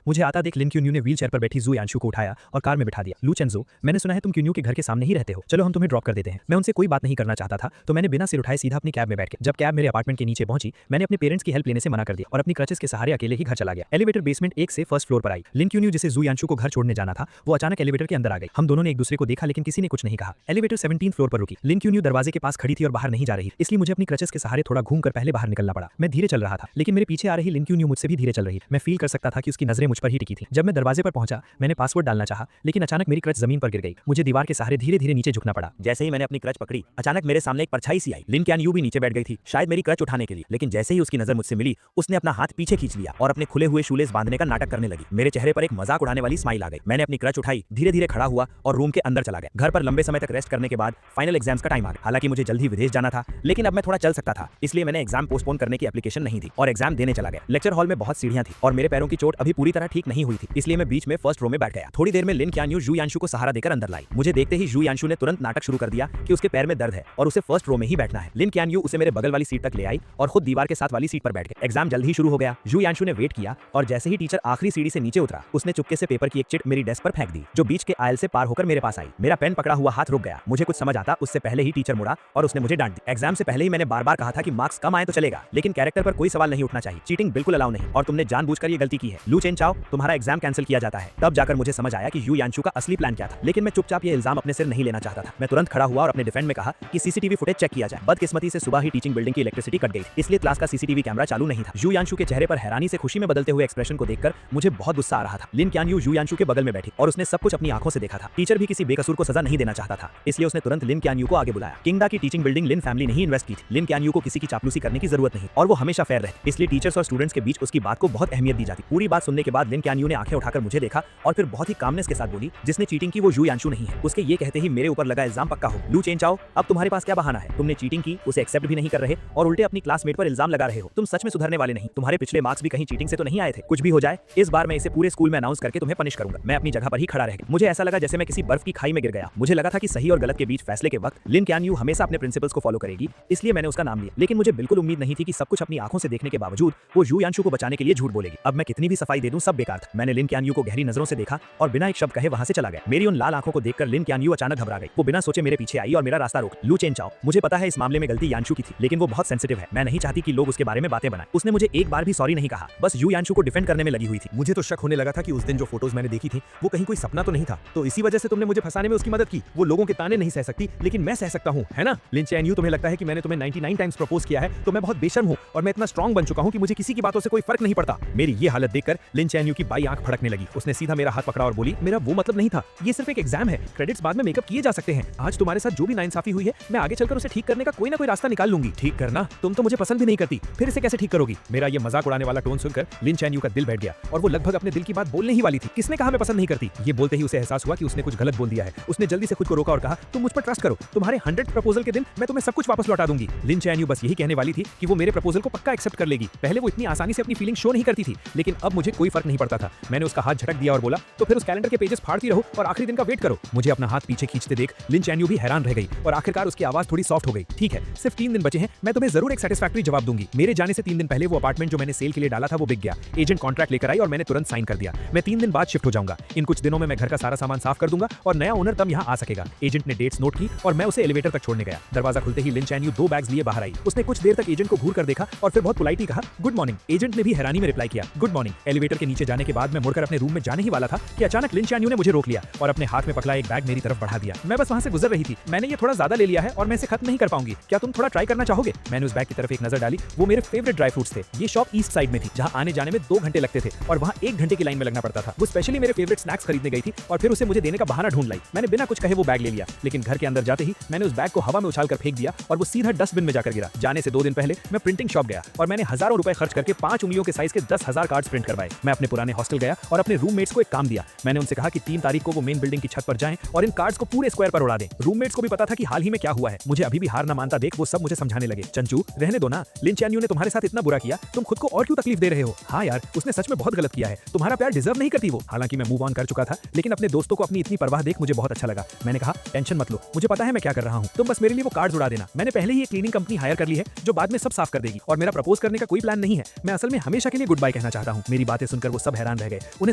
मुझे आता देख लिन क्यून्यू ने व्हील चेयर पर बैठी जू यांशु को उठाया और कार में बिठा दिया। लू चेंजो, मैंने सुना है तुम क्यून्यू के घर के सामने ही रहते हो, चलो हम तुम्हें ड्रॉप कर देते हैं। मैं उनसे कोई बात नहीं करना चाहता था तो मैंने बिना सिर उठाए सीधा अपनी कैब में बैठ गया। जब कैब मेरे अपार्टमेंट के नीचे पहुंची मैंने अपने पेरेंट्स की हेल्प लेने से मना कर दिया और अपनी क्रचेस के सहारे अकेले ही घर चला गया। एलिवेटर बेसमेंट 1 से फर्स्ट फ्लोर पर आई। लिन क्यून्यू जिसे जू यांशु को घर छोड़ने जाना था वो अचानक एलिवेटर के अंदर आ गई। हम दोनों ने एक दूसरे को देखा लेकिन किसी ने कुछ नहीं कहा। एलिवेटर 17 फ्लोर पर रुकी। लिन क्यून्यू दरवाजे के पास खड़ी थी और बाहर नहीं जा रही, इसलिए मुझे अपनी क्रचेस के सहारे थोड़ा घूमकर पहले बाहर निकलना पड़ा। मैं धीरे चल रहा था लेकिन मेरे पीछे आ रही लिन क्यून्यू मुझसे भी धीरे चल रही। मैं फील कर सकता था कि उसकी नजरें मुझ पर ही टिकी थी। जब मैं दरवाजे पर पहुंचा मैंने पासवर्ड डालना चाहा लेकिन अचानक मेरी क्रच जमीन पर गिर गई। मुझे दीवार के सहारे धीरे धीरे नीचे झुकना पड़ा। जैसे ही मैंने अपनी क्रच पकड़ी अचानक मेरे सामने एक परछाई सी आई। लिन क्यानयू भी नीचे बैठ गई थी, शायद मेरी क्रच उठाने के लिए, लेकिन जैसे ही उसकी नजर मुझसे मिली उसने अपना हाथ पीछे खींच लिया और अपने खुले हुए शूलेस बांधने का नाटक करने लगी। मेरे चेहरे पर एक मजाक उड़ाने वाली स्माइल आ गई। मैंने अपनी क्रच उठाई, धीरे धीरे खड़ा हुआ और रूम के अंदर चला गया। घर पर लंबे समय तक रेस्ट करने के बाद फाइनल एग्जाम्स का टाइम आ गया। हालांकि मुझे जल्द ही विदेश जाना था लेकिन अब मैं थोड़ा चल सकता था, इसलिए मैंने एग्जाम पोस्टपोन करने की एप्लीकेशन नहीं दी और एग्जाम देने चला गया। लेक्चर हॉल में बहुत सीढ़ियां थी और मेरे पैरों की चोट अभी पूरी तरह ठीक नहीं हुई थी, इसलिए मैं बीच में फर्स्ट रो में बैठ गया। थोड़ी देर में लिन क्यानयू जू यांशु को सहारा देकर अंदर लाई। मुझे देखते ही जू यांशु ने तुरंत नाटक शुरू कर दिया कि उसके पैर में दर्द है और उसे फर्स्ट रो में ही बैठना है। लिन क्यानयू उसे मेरे बगल वाली सीट तक ले आई और खुद दीवार के साथ वाली सीट पर बैठ गए। एग्जाम जल्द ही शुरू हो गया। जू यांशु ने वेट किया और जैसे ही टीचर आखिरी सीढ़ी से नीचे उतरा उसने चुपके से पेपर की एक चिट मेरी डेस्क पर फेंक दी जो बीच के आयल से पार होकर मेरे पास आई। मेरा पेन पकड़ा हुआ हाथ रुक गया। मुझे कुछ समझ आता उससे पहले ही टीचर मुड़ा और उसने मुझे डांट दी। एग्जाम से पहले ही मैंने बार बार कहा था कि मार्क्स कम आए तो चलेगा लेकिन कैरेक्टर पर कोई सवाल नहीं उठना चाहिए। चीटिंग बिल्कुल अलाउ नहीं और तुमने जानबूझकर ये गलती की है। लू चेन चाओ, तुम्हारा एग्जाम कैंसिल किया जाता है। तब जाकर मुझे समझ आया कि यू यांशु का असली प्लान क्या था, लेकिन मैं चुपचाप ये इल्जाम अपने सिर नहीं लेना चाहता था। मैं तुरंत खड़ा हुआ और अपने डिफेंड में कहा कि सीसीटीवी फुटेज चेक किया जाए। बदकिस्मती से सुबह ही टीचिंग बिल्डिंग की इलेक्ट्रिसिटी कट गई, इसलिए क्लास का सीसीटीवी कैमरा चालू नहीं था। यू यांशु के चेहरे पर हैरानी से खुशी में बदलते हुए एक्सप्रेशन को देखकर मुझे बहुत गुस्सा आ रहा था। लिन क्यानयू यू यांशु के बगल में बैठी और उसने सब कुछ अपनी आंखों से देखा था। टीचर भी किसी बेकसूर को सजा नहीं देना चाहता था, इसलिए उसने तुरंत लिन क्यानयू को आगे बुलाया। किंगडा की टीचिंग बिल्डिंग लिन फैमिली ने ही इन्वेस्ट की थी। लिन क्यानयू को किसी की चापलूसी करने की जरूरत नहीं और वो हमेशा फेयर रहे, इसलिए टीचर्स और स्टूडेंट्स के बीच उसकी बात को बहुत अहमियत दी जाती। पूरी बात सुनने के बाद लिन क्यानयू ने आंखें उठाकर मुझे देखा और फिर बहुत ही कामनेस के साथ बोली, जिसने चीटिंग की वो यू यांशु नहीं है। उसके ये कहते ही मेरे ऊपर लगा इल्जाम पक्का हो। लू चेन चाओ, अब तुम्हारे पास क्या बहाना है? तुमने चीटिंग की, उसे एक्सेप्ट भी नहीं कर रहे और उल्टे अपनी क्लासमेट पर इल्जाम लगा रहे हो। तुम सच में सुधरने वाले नहीं। तुम्हारे पिछले मार्क्स भी कहीं चीटिंग से तो नहीं आए थे? कुछ भी हो जाए इस बार मैं इसे पूरे स्कूल में अनाउंस करके तुम्हें पनिश करूंगा। मैं अपनी जगह पर ही खड़ा रह गया। मुझे ऐसा लगा जैसे मैं किसी बर्फ की खाई में गिर गया। मुझे लगा था कि सही और गलत के बीच फैसले के वक्त लिन क्यानयू हमेशा अपने प्रिंसिपल्स को फॉलो करेगी, इसलिए मैंने उसका नाम लिया। लेकिन मुझे बिल्कुल उम्मीद नहीं थी कि सब कुछ अपनी आंखों से देखने के बावजूद वो यू यांशु को बचाने के लिए झूठ बोलेगी। अब मैं कितनी भी सफाई दे दूं सब बेकार था। मैंने लिन क्यानयू को गहरी नजरों से देखा और बिना एक शब्द कहे वहां से चला गया। मेरी उन लाल आंखों को देखकर लिन क्यानयू अचानक घबरा गई। वो बिना सोचे मेरे पीछे आई और मेरा रास्ता रोक। लू चेन चाओ, मुझे पता है इस मामले में गलती यांशु की थी, लेकिन वो बहुत सेंसिटिव है। मैं नहीं चाहती कि लोग उसके बारे में बातें बनाएं। उसने मुझे एक बार भी सॉरी नहीं कहा, बस यू यांशु को डिफेंड करने में लगी हुई थी। मुझे तो शक होने लगा था कि उस दिन जो फोटोज मैंने देखी थी वो कहीं कोई सपना तो नहीं था, तो इसी वजह से तुमने मुझे फंसाने में उसकी मदद की। वो लोगों के ताने नहीं सह सकती लेकिन मैं सह सकता हूं, है ना? लिन चेन यू, तुम्हें लगता है कि मैंने तुम्हें 99 टाइम्स प्रपोज किया है तो मैं बहुत बेशर्म हूं और मैं इतना स्ट्रांग बन चुका हूं कि मुझे किसी की बातों से कोई फर्क नहीं पड़ता। मेरी ये हालत देखकर लिन चेन यू की बाई आंख फड़कने लगी। उसने सीधा मेरा हाथ पकड़ा और बोली, मेरा वो मतलब नहीं था, ये सिर्फ एक एग्जाम है, क्रेडिट्स बाद में मेकअप किए जा सकते हैं। आज तुम्हारे साथ जो भी नाइंसाफी हुई है मैं आगे चलकर उसे ठीक करने का कोई ना कोई रास्ता निकाल लूंगी। ठीक करना? तुम तो मुझे पसंद भी नहीं करती, फिर इसे कैसे ठीक करोगी? मेरा ये मजाक उड़ाने वाला टोन सुनकर लिन चेन यू का दिल बैठ गया और वो लगभग अपने दिल की बात बोलने ही वाली थी। किसने कहा मैं पसंद नहीं करती? ये बोलते ही उसे एहसास हुआ कि उसने कुछ गलत बोल दिया है। उसने जल्दी से खुद को रोका और कहा, तुम मुझ पर ट्रस्ट करो, तुम्हारे 100th प्रपोजल के दिन मैं तुम्हें सब कुछ वापस लौटा दूंगी। लिन चेन यू बस यही कहने वाली थी कि वो मेरे प्रपोजल को पक्का एक्सेप्ट कर लेगी। पहले वो इतनी आसानी से अपनी फीलिंग शो नहीं करती थी, लेकिन अब मुझे कोई फर्क नहीं पड़ता था। मैंने उसका हाथ झटक दिया और बोला, तो फिर उस कैलेंडर के पेजेस फाड़ती रहो और आखिरी दिन का वेट करो। मुझे अपना हाथ पीछे खींचते देख लिन चेन यू भी हैरान रह गई और आखिरकार उसकी आवाज थोड़ी सॉफ्ट हो गई। ठीक है, सिर्फ 3 दिन बचे हैं, मैं तुम्हें जरूर एक सैटिस्फैक्टरी जवाब दूंगी। मेरे जाने से 3 दिन पहले वो अपार्टमेंट जो मैंने सेल के लिए डाला था वो बिक गया। एजेंट कॉन्ट्रैक्ट लेकर आई और मैंने तुरंत साइन कर दिया। मैं 3 दिन बाद शिफ्ट हो जाऊंगा। इन कुछ दिनों में मैं घर का सारा सामान साफ कर दूंगा और नया ओनर तब यहाँ आ सकेगा। एजेंट ने डेट्स नोट की और मैं उसे एलिवेटर तक छोड़ने गया। दरवाजा खुलते ही लिन चेन यू 2 बैग्स लिए बाहर आई। उसने कुछ देर तक एजेंट को घूर कर देखा और फिर बहुत पोलाइटली कहा, गुड मॉर्निंग। एजेंट ने भी हैरानी में रिप्लाई किया, गुड मॉर्निंग। एलिवेटर के नीचे जाने के बाद मैं मुड़कर अपने रूम में जाने ही वाला था कि अचानक लिन चेन यू ने मुझे रोक लिया और अपने हाथ में पकड़ा एक बैग मेरी तरफ बढ़ा दिया। मैं बस वहां से गुजर रही थी। मैंने ये थोड़ा ज्यादा ले लिया है और मैं इसे खत्म नहीं कर पाऊंगी, क्या तुम थोड़ा ट्राई करना चाहोगे? मैंने उस बैग की तरफ एक नजर डाली। वो मेरे फेवरेट ड्राई फ्रूट्स थे। ये शॉप ईस्ट साइड में थी जहां आने जाने में 2 घंटे लगते थे और वहां 1 घंटे की लाइन में लगना पड़ता था। वो स्पेशली मेरे फेवरेट स्नैक्स खरीदने गई थी और फिर उसे मुझे देने का बहाना ढूंढ लाई। मैंने बिना कुछ कहे वो बैग ले लिया, लेकिन घर के अंदर जाते ही मैंने उस बैग को हवा में उछाल कर फेंक दिया और वो सीधा डस्टबिन में जाकर गिरा। जाने से 2 दिन पहले मैं प्रिंटिंग शॉप गया और मैंने मैंने हजारों रुपए खर्च करके 5 उंगलियों के साइज के 10,000 कार्ड्स प्रिंट करवाए। मैं अपने पुराने हॉस्टल गया और अपने रूममेट्स को एक काम दिया। मैंने उनसे कहा कि 3 तारीख को वो मेन बिल्डिंग की छत पर जाएं और इन कार्ड्स को पूरे स्क्वायर पर उड़ा दें। रूममेट्स को भी पता था कि हाल ही में क्या हुआ है। मुझे अभी भी हार न मानता देख वो सब मुझे समझाने लगे, चंचू रहने दो ना, लिन चैन्यू ने तुम्हारे साथ इतना बुरा किया, तुम खुद को और क्यों तकलीफ दे रहे हो। हाँ यार, उसने सच में बहुत गलत किया है, तुम्हारा प्यार डिजर्व नहीं करती वो। हालांकि मैं मूव ऑन कर चुका था, लेकिन अपने दोस्तों को अपनी इतनी परवाह देख मुझे बहुत अच्छा लगा। मैंने कहा टेंशन मत लो, मुझे पता है मैं क्या कर रहा हूँ, तुम बस मेरे लिए वो कार्ड्स उड़ा देना। मैंने पहले ही एक क्लीनिंग कंपनी हायर कर ली है जो बाद में सब साफ कर देगी और मेरा प्रपोज करने का कोई प्लान नहीं है। मैं असल में हमेशा के लिए गुड बाय कहना चाहता हूँ। मेरी बातें सुनकर वो सब हैरान रह गए। उन्हें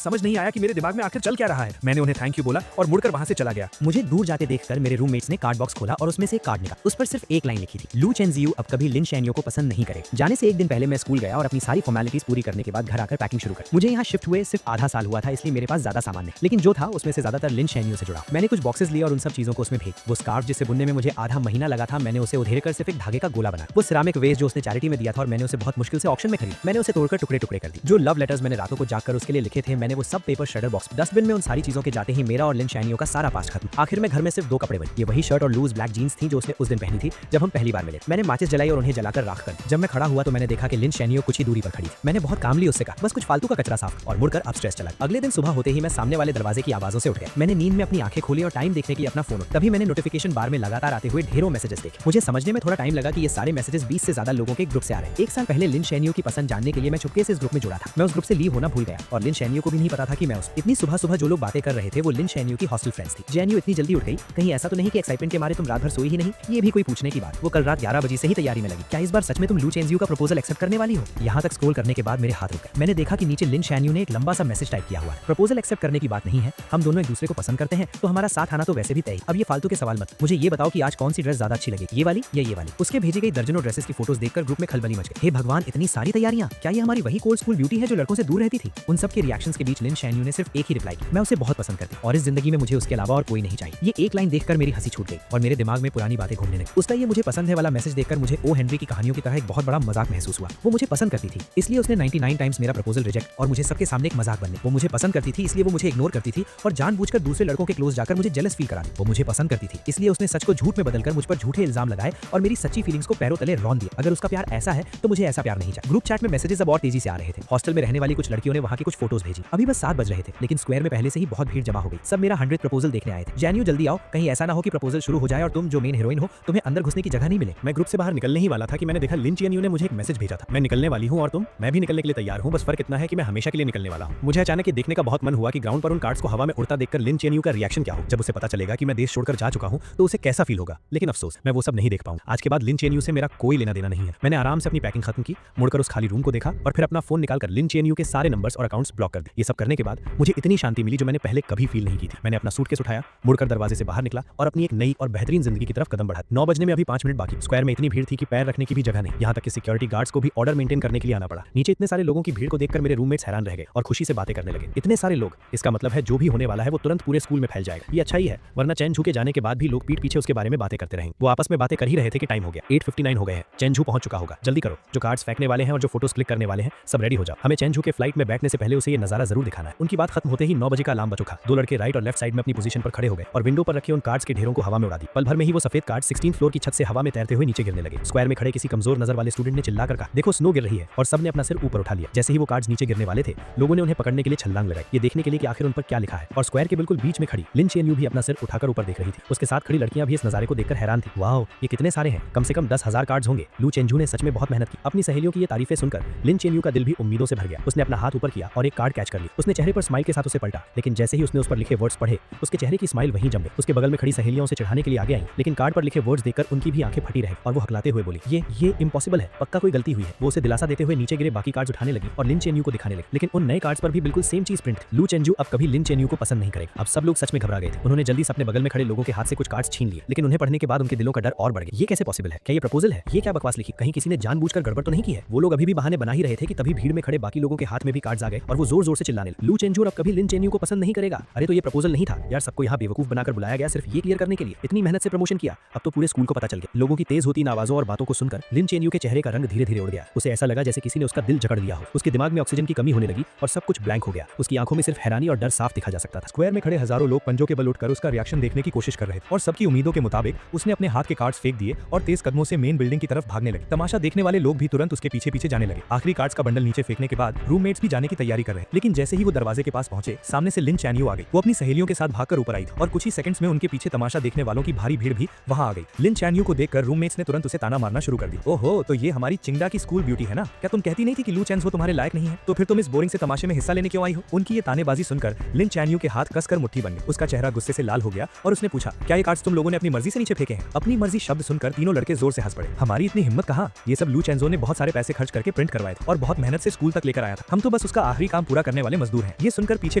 समझ नहीं आया कि मेरे दिमाग में आखिर चल क्या रहा है। मैंने उन्हें थैंक यू बोला और मुड़कर वहां से चला गया। मुझे दूर जाते देखकर मेरे रूममेट्स ने कार्ड बॉक्स खोला और उसमें से एक कार्ड निकाला। उस पर सिर्फ एक लाइन लिखी थी, लू चेनजियो अब कभी लिन शैन्यो को पसंद नहीं करे। जाने से एक दिन पहले मैं स्कूल गया और अपनी सारी फॉर्मेलिटीज पूरी करने के बाद घर आकर पैकिंग शुरू कर। मुझे यहाँ शिफ्ट हुए सिर्फ आधा साल हुआ था, इसलिए मेरे पास ज्यादा सामान नहीं, लेकिन जो था उसमें से ज्यादातर लिन शैन्यो से जुड़ा। मैंने कुछ बॉक्सेस लिए और उन सब चीजों को उसमें भेज। वो स्कार्फ जिसे बुनने में मुझे आधा महीना लगा था, मैंने उसे उधेड़ कर सिर्फ एक धागे का गोला बना। वो सिरामिक वेस्ट जो उसने चैरिटी में दिया था और मैंने उसे बहुत मुश्किल से ऑक्शन में खरीदी। मैंने उसे तोड़कर टुकड़े टुकड़े कर दी। जो लव लेटर्स मैंने रातों को जागकर उसके लिए लिखे थे, मैंने वो सब पेपर श्रेडर बॉक्स डस्टबिन में। उन सारी चीजों के जाते ही मेरा और लिन शैन्यो का सारा पास्ट खत्म। आखिर में घर में सिर्फ 2 कपड़े बचे। ये वही शर्ट और लूज ब्लैक जींस थी जो उसने उस दिन पहनी थी जब हम पहली बार मिले। मैंने माचिस जलाई और उन्हें जलाकर राख कर। जब मैं खड़ा हुआ तो मैंने देखा कि लिन शैन्यो कुछ ही दूरी पर खड़ी। मैंने बहुत कामली उससे कहा बस कुछ फालतू का कचरा साफ, और मुड़कर अपस्टेयर्स चला। अगले दिन सुबह होते ही मैं सामने वाले दरवाजे की आवाजों से उठ गया। मैंने नींद में अपनी आंखें खोली और टाइम देखने के लिए अपना फोन उठाया। तभी मैंने नोटिफिकेशन बार में लगातार आते हुए ढेरों मैसेजेस देखे। मुझे समझने में थोड़ा टाइम लगा कि ये सारे मैसेजेस 20 से ज्यादा लोगों के ग्रुप से आ रहे हैं। 1 साल पहले लिन शैन्यो की पसंद जानने के लिए मैं चुपके से इस ग्रुप में जुड़ा था। मैं उस ग्रुप से लीव होना भूल गया और लिन शैन्यो को भी नहीं पता था कि मैं उस इतनी सुबह सुबह जो लोग बातें कर रहे थे वो लिन शैन्यो की हॉस्टल फ्रेंड्स थी। जैन्यू इतनी जल्दी उठ गई, कहीं ऐसा तो नहीं कि एक्साइटमेंट के मारे तुम रात भर सोई ही नहीं? ये भी कोई पूछने की बात। वो कल रात 11 बजे से ही तैयारी में लगी। क्या इस बार सच में तुम लू चेनजियो का प्रपोजल एक्सेप्ट करने वाली हो? यहाँ तक स्क्रॉल करने के बाद मेरे हाथ रुक गए। मैंने देखा कि नीचे लिन शैन्यो ने एक लंबा सा मैसेज टाइप किया हुआ है। प्रपोजल एक्सेप्ट करने की बात नहीं है, हम दोनों एक दूसरे को पसंद करते हैं तो हमारा साथ आना तो वैसे भी तय। अब ये फालतू के सवाल मत, मुझे ये बताओ कि आज कौन सी ड्रेस ज्यादा अच्छी लगेगी, ये वाली या ये वाली? उसके भेजी गई दर्जनों ड्रेसेस की फोटोज देखकर ग्रुप में खलबली मच गई। हे भगवान, इतनी सारी तैयारियां! क्या ये हमारी वही कोल्ड स्कूल ब्यूटी है जो लड़कों से दूर रहती थी? उन सब के रिएक्शंस के बीच लिन शैन्यो ने सिर्फ एक ही रिप्लाई की, मैं उसे बहुत पसंद करती और इस जिंदगी में मुझे उसके अलावा और कोई नहीं चाहिए। ये एक लाइन देखकर मेरी हंसी छूट गई और मेरे दिमाग में पुरानी बातें घूमने लगी। उसका ये मुझे पसंद है वाला मैसेज देखकर मुझे ओ हेनरी की कहानियों की तरह एक बहुत बड़ा मजाक महसूस हुआ। वो मुझे पसंद करती थी इसलिए उसने 99 टाइम्स मेरा प्रपोजल रिजेक्ट और मुझे सबके सामने एक मजाक बनने। वो मुझे पसंद करती थी इसलिए वो मुझे इग्नोर करती थी और जानबूझकर दूसरे लड़कों के क्लोज जाकर मुझे जेलस फील करा दी। वो मुझे पसंद करती थी इसलिए उसने सच को झूठ में बदलकर मुझ पर झूठे इल्जाम लगाए और मेरी सच्ची फीलिंग्स को पैरों तले रौंद दिया। अगर उसका प्यार ऐसा है तो मुझे ऐसा प्यार नहीं चाहिए। ग्रुप चैट में मैसेजेस अब और तेजी से आ रहे थे। हॉस्टल में रहने वाली कुछ लड़कियों ने वहां की कुछ फोटोज भेजी। अभी बस 7 बज रहे थे लेकिन स्क्वायर में पहले से ही बहुत भीड़ जमा हो गई। सब मेरा 100th प्रपोजल देखने आए थे। जैन्यू जल्दी आओ, कहीं ऐसा ना हो कि प्रपोजल शुरू हो जाए और तुम जो मेन हीरोइन हो तुम्हें अंदर घुसने की जगह नहीं मिले। मैं ग्रुप से बाहर निकलने ही वाला था कि मैंने देखा लिन चेन्यू ने मुझे एक मैसेज भेजा था, मैं निकलने वाली हूं और तुम? मैं भी निकलने के लिए तैयार हूं, बस फर्क इतना है कि मैं हमेशा के लिए निकलने वाला हूं। मुझे अचानक ये देखने का बहुत मन हुआ कि ग्राउंड पर उन कार्ड्स को हवा में उड़ता देखकर लिन चेन्यू का रिएक्शन क्या हो। जब उसे पता चलेगा कि मैं देश छोड़कर जा चुका हूं तो उसे कैसा फील होगा। लेकिन अफसोस, मैं वो सब नहीं देख पाऊंगा। आज के बाद लिन चेन्यू से मेरा कोई लेना देना नहीं है। मैंने आराम से अपनी पैकिंग खत्म की, मुड़कर उस खाली रूम को देखा और फिर अपना फोन निकालकर लिन चेन्यू के सारे नंबर्स और अकाउंट्स ब्लॉक कर दिए। ये सब करने के बाद मुझे इतनी शांति मिली जो मैंने पहले कभी फील नहीं की थी। मैंने अपना सूटकेस उठाया, मुड़कर दरवाजे से बाहर निकला और अपनी एक नई और बेहतरीन जिंदगी की तरफ कदम बढ़ा। 9 बजने में अभी 5 मिनट बाकी। स्क्वायर में इतनी भीड़ थी कि पैर रखने की भी जगह नहीं। यहाँ तक कि सिक्योरिटी गार्ड्स को भी ऑर्डर मेंटेन करने के लिए आना पड़ा। नीचे इतने सारे लोगों की भीड़ को देखकर मेरे रूममेट्स हैरान रह गए और खुशी से बातें करने लगे। इतने सारे लोग, इसका मतलब है जो भी होने वाला है वो तुरंत पूरे स्कूल में फैल जाएगा। ये अच्छा ही है, वरना चेनझू के जाने के बाद भी लोग पीठ पीछे उसके बारे में बातें करते रहेंगे। वो आपस में बातें कर ही रहे थे कि टाइम हो गया, 8:59 हो गए हैं, चेनझू पहुंच चुका होगा, जल्दी करो। जो कार्ड्स फेंकने वाले हैं और जो फोटोज क्लिक करने वाले हैं सब रेडी हो जाओ, हमें चेनझू के फ्लाइट में बैठने से पहले उसे ये नजारा जरूर दिखाना है। उनकी बात खत्म होते ही 9 बजे का अलार्म बज उठा। 2 लड़के राइट और लेफ्ट साइड में अपनी पोजीशन पर खड़े हो गए और विंडो पर रखे उन कार्ड्स के ढेरों को हवा में उड़ा दी। पल भर में ही वो सफेद कार्ड 16th फ्लोर की छत से हवा में तैरते हुए नीचे गिरने लगे। स्क्वायर में खड़े किसी कमजोर नजर वाले स्टूडेंट ने चिल्लाकर कहा, देखो स्नो गिर रही है, और सबने अपना सिर ऊपर उठा लिया। जैसे ही वो कार्ड्स नीचे गिरने वाले थे, लोगों ने उन्हें पकड़ने के लिए छलांग लगाई, ये देखने के लिए कि आखिर उन पर क्या लिखा है। और स्क्वायर के बिल्कुल बीच में खड़ी लिन चेन्यू भी अपना सिर उठाकर ऊपर देख रही थी। उसके साथ खड़ी लड़कियां भी इस नजारे को देखकर हैरान थी। वाओ, ये कितने सारे हैं, कम से कम 10,000 कार्ड्स होंगे। लू चेनझू ने सच में बहुत मेहनत की। अपनी सहेलियों की ये तारीफें सुनकर लिन चेन्यू का दिल भी उम्मीदों से भर गया। उसने अपना हाथ ऊपर किया और एक कार्ड कैच कर लिया। उसने चेहरे पर स्माइल के साथ उसे पलटा, लेकिन जैसे ही उसने उस पर लिखे वर्ड्स पढ़े, उसके चेहरे की स्माइल वहीं जम गई। उसके बगल में खड़ी सहेलियां उसे चिढ़ाने के लिए आगे आई, लेकिन कार्ड पर लिखे वर्ड्स देखकर उनकी भी आंखें फटी रही और वो हकलाते हुए बोली, ये इम्पॉसिबल है, पक्का कोई गलती हुई है। वो उसे दिलासा देते हुए नीचे गिरे बाकी कार्ड्स उठाने लगी और लिन चेन्यू को दिखाने लगी, लेकिन उन नए कार्ड्स पर भी बिल्कुल सेम चीज प्रिंट। लू चेनझू अब कभी लिन चेन्यू को पसंद नहीं करेगा। अब सब लोग सच में घबरा गए थे। उन्होंने जल्दी से अपने बगल में खड़े लोगों के हाथ से कुछ कार्ड्स छीन लिए, लेकिन उन्हें पढ़ने के बाद उनके दिलों का डर और बढ़ गया। ये कैसे पॉसिबल है? क्या ये प्रपोजल है? ये क्या बकवास लिखी? कहीं किसी ने जानबूझकर गड़बड़ तो नहीं की है? वो लोग अभी भी बहाने बना ही रहे थे कि तभी भीड़ में खड़े बाकी लोगों के हाथ में भी कार्ड्स आ गए और वो जोर जोर से चिल्लाने लगे, लू चेनझू अब कभी लिन चेन्यू को पसंद नहीं करेगा। अरे तो ये प्रपोजल नहीं था यार, सबको यहाँ बेवकूफ बनाकर बुलाया गया सिर्फ ये क्लियर करने के लिए। इतनी मेहनत से प्रमोशन किया, अब तो पूरे स्कूल को पता चल गया। लोगों की तेज होती इन आवाजों और बातों को सुनकर लिन चेन्यू के चेहरे का रंग धीरे धीरे उड़ गया। उसे ऐसा लगा जैसे किसी ने उसका दिल जकड़ लिया हो। उसके दिमाग में ऑक्सीजन की कमी होने लगी और सब कुछ ब्लैंक हो गया। उसकी आंखों में सिर्फ हैरानी और डर साफ दिखा जा सकता था। स्क्वायर में खड़े हजारों लोग पंजों के बल उठकर उसका रिएक्शन देखने की कोशिश कर रहे थे और सबकी उम्मीदों के मुताबिक उसने अपने हाथ के कार्ड्स फेंक दिए और तेज कदमों से मेन बिल्डिंग की तरफ भागने लगे। तमाशा देखने वाले लोग भी तुरंत उसके पीछे पीछे जाने लगे। आखिरी कार्ड्स का बंडल नीचे फेंकने के बाद रूममेट्स भी जाने की तैयारी कर रहे, लेकिन जैसे ही वो दरवाजे के पास पहुंचे, सामने से लिन चैन यू आ गई। वो अपनी सहेलियों के साथ भागकर ऊपर आई और कुछ ही सेकंड्स में उनके पीछे तमाशा देखने वालों की भारी भीड़ भी वहां आ गई। लिन चैन यू को देखकर रूममेट्स ने तुरंत उसे ताना मारना शुरू कर दी। ओहो, तो ये हमारी चिंगडा की स्कूल ब्यूटी है ना? क्या तुम कहती नहीं थी कि लू चैन वो तुम्हारे लायक नहीं है? तो फिर तुम इस बोरिंग से तमाशे में हिस्सा लेने क्यों आई हो? उनकी ये तानेबाजी सुनकर लिन चैन यू के हाथ कसकर मुट्ठी बन गई। उसका चेहरा गुस्से से लाल हो गया और उसने पूछा, क्या ये कार्ड्स तुम लोगों ने अपनी मर्जी से नीचे फेंके हैं? अपनी मर्जी शब्द सुनकर तीनों लड़के जोर से हंस पड़े। हमारी इतनी हिम्मत कहाँ? ये सब लू चैनजो ने बहुत सारे पैसे खर्च करके प्रिंट करवाए थे और बहुत मेहनत से स्कूल तक लेकर आया था। हम तो बस उसका आखिरी काम पूरा करने वाले मजदूर हैं। ये सुनकर पीछे